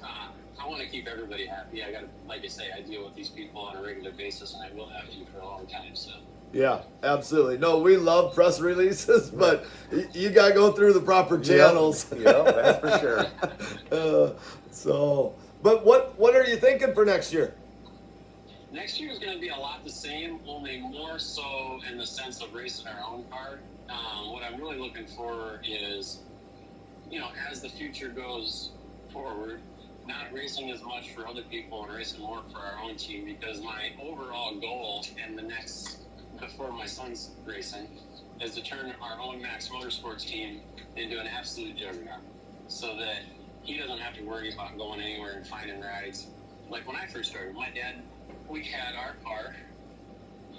I want to keep everybody happy. I got to, like I say, I deal with these people on a regular basis, and I will have to for a long time. So. Yeah, absolutely. No, we love press releases, but you got to go through the proper channels. Yeah, that's for sure. But what are you thinking for next year? Next year is going to be a lot the same, only more so in the sense of racing our own car. What I'm really looking for is, as the future goes forward, not racing as much for other people and racing more for our own team, because my overall goal before my son's racing is to turn our own Max Motorsports team into an absolute juggernaut, so that he doesn't have to worry about going anywhere and finding rides. Like when I first started, my dad, we had our car.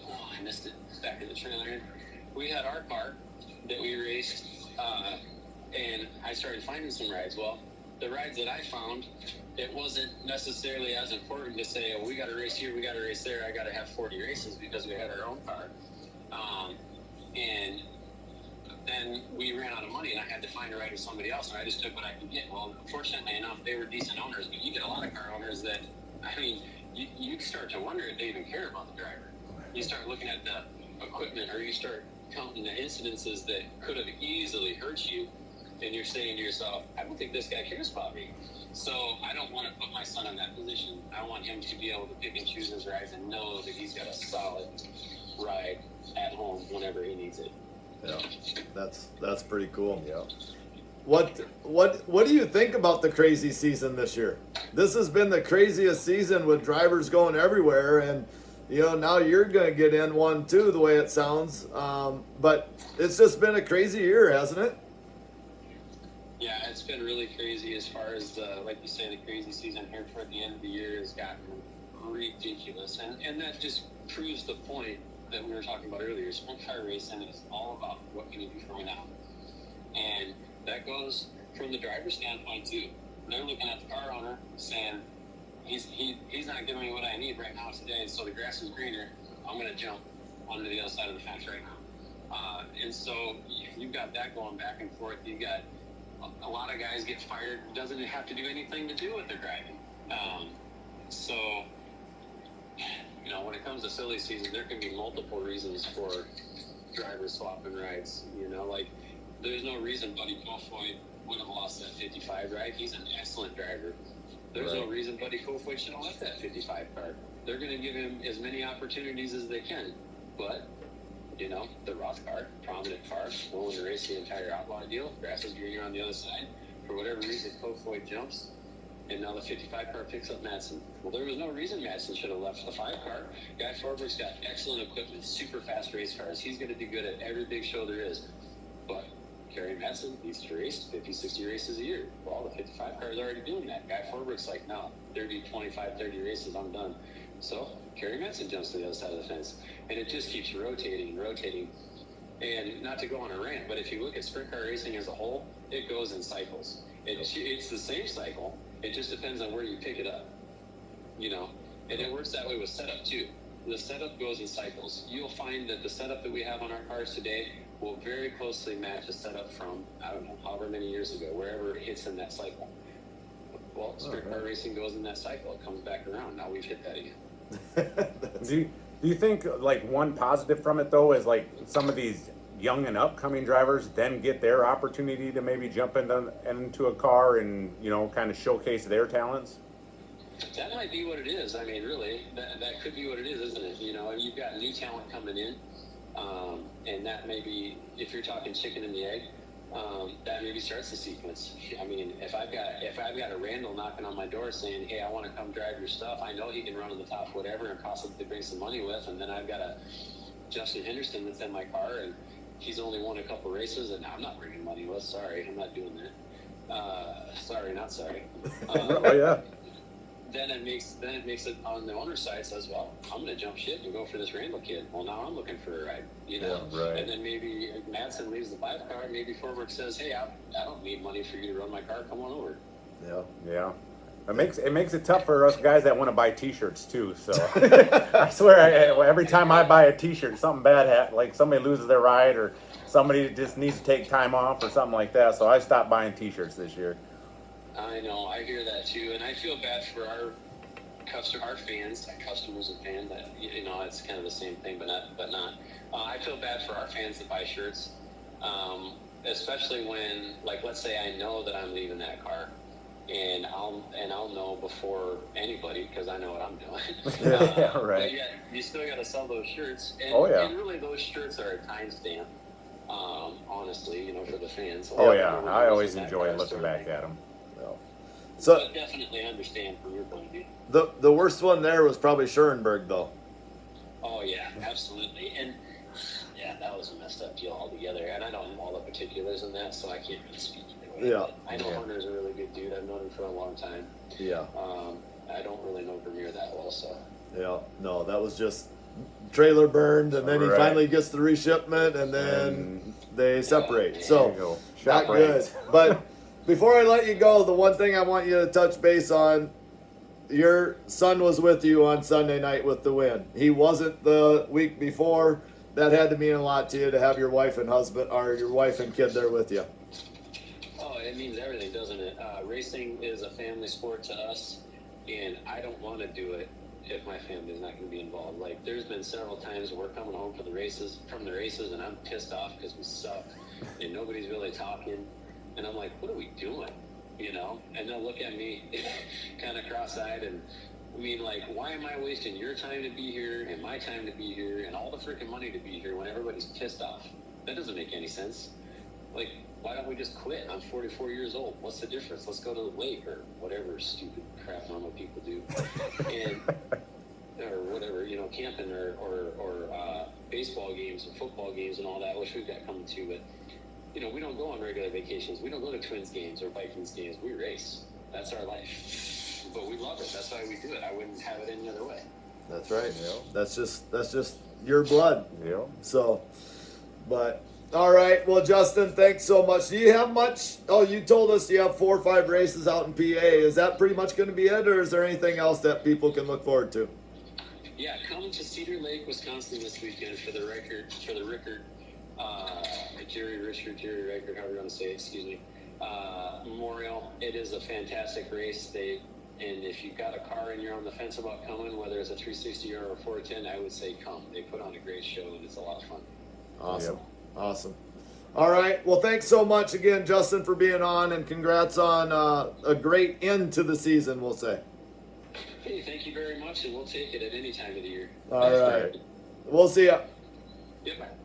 Oh, I missed it. Back in the trailer. We had our car that we raced, and I started finding some rides. Well, the rides that I found, it wasn't necessarily as important to say, oh, we got to race here, we got to race there, I got to have 40 races because we had our own car. And then we ran out of money, and I had to find a ride with somebody else, and I just took what I could get. Well, fortunately enough, they were decent owners, but you get a lot of car owners that, you start to wonder if they even care about the driver. You start looking at the equipment, or you start counting the incidences that could have easily hurt you, and you're saying to yourself, I don't think this guy cares about me. So I don't want to put my son in that position. I want him to be able to pick and choose his rides and know that he's got a solid ride at home whenever he needs it. Yeah, that's pretty cool. Yeah. What do you think about the crazy season this year? This has been the craziest season with drivers going everywhere, and now you're going to get in one too, the way it sounds. But it's just been a crazy year, hasn't it? Yeah, it's been really crazy as far as, like you say, the crazy season here toward the end of the year has gotten ridiculous. And that just proves the point that we were talking about earlier. Sprint car racing is all about what can you do for me now. And that goes from the driver's standpoint, too. They're looking at the car owner saying, he's not giving me what I need right now today, so the grass is greener. I'm going to jump onto the other side of the fence right now. And so you've got that going back and forth. You've got a lot of guys get fired. It doesn't have to do anything to do with their driving. So, when it comes to silly season, there can be multiple reasons for drivers swapping rides. Like there's no reason Buddy Kofoid would have lost that 55 ride. He's an excellent driver. There's no reason Buddy Kofoid should have left that 55 car. They're going to give him as many opportunities as they can. But, the Roth car, prominent car, willing to race the entire outlaw deal, grass is greener on the other side. For whatever reason, Kofoid jumps, and now the 55 car picks up Madsen. Well, there was no reason Madsen should have left the 5 car. Guy Forbrick's got excellent equipment, super fast race cars. He's going to do good at every big show there is. But Kerry Madsen needs to race 50, 60 races a year. Well, the 55 car is already doing that. Guy Forbrick's like, no, 30, 25, 30 races, I'm done. So Kerry Madsen jumps to the other side of the fence. And it just keeps rotating and rotating. And not to go on a rant, but if you look at sprint car racing as a whole, it goes in cycles. It's the same cycle. It just depends on where you pick it up. And it works that way with setup too. The setup goes in cycles. You'll find that the setup that we have on our cars today will very closely match a setup from, I don't know, however many years ago, wherever it hits in that cycle. Well, sprint car racing goes in that cycle. It comes back around. Now we've hit that again. Do you think one positive from it though is some of these young and upcoming drivers then get their opportunity to maybe jump into a car and kind of showcase their talents? That might be what it is. I mean, really, that could be what it is, isn't it? You know, you've got new talent coming in, and that may be, if you're talking chicken and the egg, that maybe starts the sequence. I mean, if I've got a Randall knocking on my door saying, "Hey, I want to come drive your stuff," I know he can run on the top whatever and possibly bring some money with, and then I've got a Justin Henderson that's in my car, and he's only won a couple races, and I'm not bringing money with. Sorry, I'm not doing that. Sorry, not sorry. Oh yeah. Then it makes it on the owner's side says, well, I'm going to jump ship and go for this Randall kid. Well, now I'm looking for a ride, you know. Yeah, right. And then maybe Madsen leaves the 5 car. Maybe Forward says, hey, I don't need money for you to run my car. Come on over. Yeah. Yeah. It makes it tough for us guys that want to buy T-shirts too. So I swear, every time I buy a T-shirt, something bad happens. Like somebody loses their ride, or somebody just needs to take time off, or something like that. So I stopped buying T-shirts this year. I know, I hear that too, and I feel bad for our fans, customers and fans. That, you know, it's kind of the same thing, but not. I feel bad for our fans that buy shirts, especially when, like, let's say I know that I'm leaving that car, and I'll know before anybody because I know what I'm doing. Yeah, right. But yet, you still got to sell those shirts, and, Oh, yeah. and really those shirts are a timestamp. Honestly, you know, for the fans. Oh yeah, I always enjoy looking back at them. So But definitely understand from your point of view. the worst one there was probably Schoenberg though. Oh yeah, absolutely, and yeah, that was a messed up deal altogether. And I don't know all the particulars in that, so I can't really speak either way. Yeah. But I know Hunter's a really good dude. I've known him for a long time. Yeah. I don't really know Vermeer that well, so. Yeah. No, that was just trailer burned, and then he Right. finally gets the reshipment, and then they separate. There So There you go. not Shop good. right. But before I let you go, the one thing I want you to touch base on, your son was with you on Sunday night with the win. He wasn't the week before. That had to mean a lot to you to have your wife and husband, or your wife and kid there with you. Oh, it means everything, doesn't it? Racing is a family sport to us, and I don't want to do it if my family's not going to be involved. Like, there's been several times we're coming home from the races, and I'm pissed off because we suck, and nobody's really talking, and I'm like, what are we doing? You know? And they'll look at me kind of cross-eyed, and I mean, like, why am I wasting your time to be here and my time to be here and all the freaking money to be here when everybody's pissed off? That doesn't make any sense. Like, why don't we just quit? I'm 44 years old. What's the difference? Let's go to the lake or whatever stupid crap normal people do. And or whatever, you know, camping or baseball games and football games and all that, which we've got coming too. But, you know, we don't go on regular vacations. We don't go to Twins games or Vikings games. We race. That's our life. But we love it. That's why we do it. I wouldn't have it any other way. That's right. Yeah. That's just your blood. Yeah. So, but all right. Well, Justin, thanks so much. Do you have much? Oh, you told us you have 4 or 5 races out in PA. Is that pretty much going to be it, or is there anything else that people can look forward to? Yeah, come to Cedar Lake, Wisconsin this weekend for the Rickard, Jerry Rickard, however you want to say it, excuse me, Memorial. It is a fantastic race. And if you've got a car and you're on the fence about coming, whether it's a 360 or a 410, I would say come. They put on a great show, and it's a lot of fun. Awesome. Yep. Awesome. All right. Well, thanks so much again, Justin, for being on, and congrats on a great end to the season, we'll say. Hey, thank you very much, and we'll take it at any time of the year. All right. We'll see ya. Yep.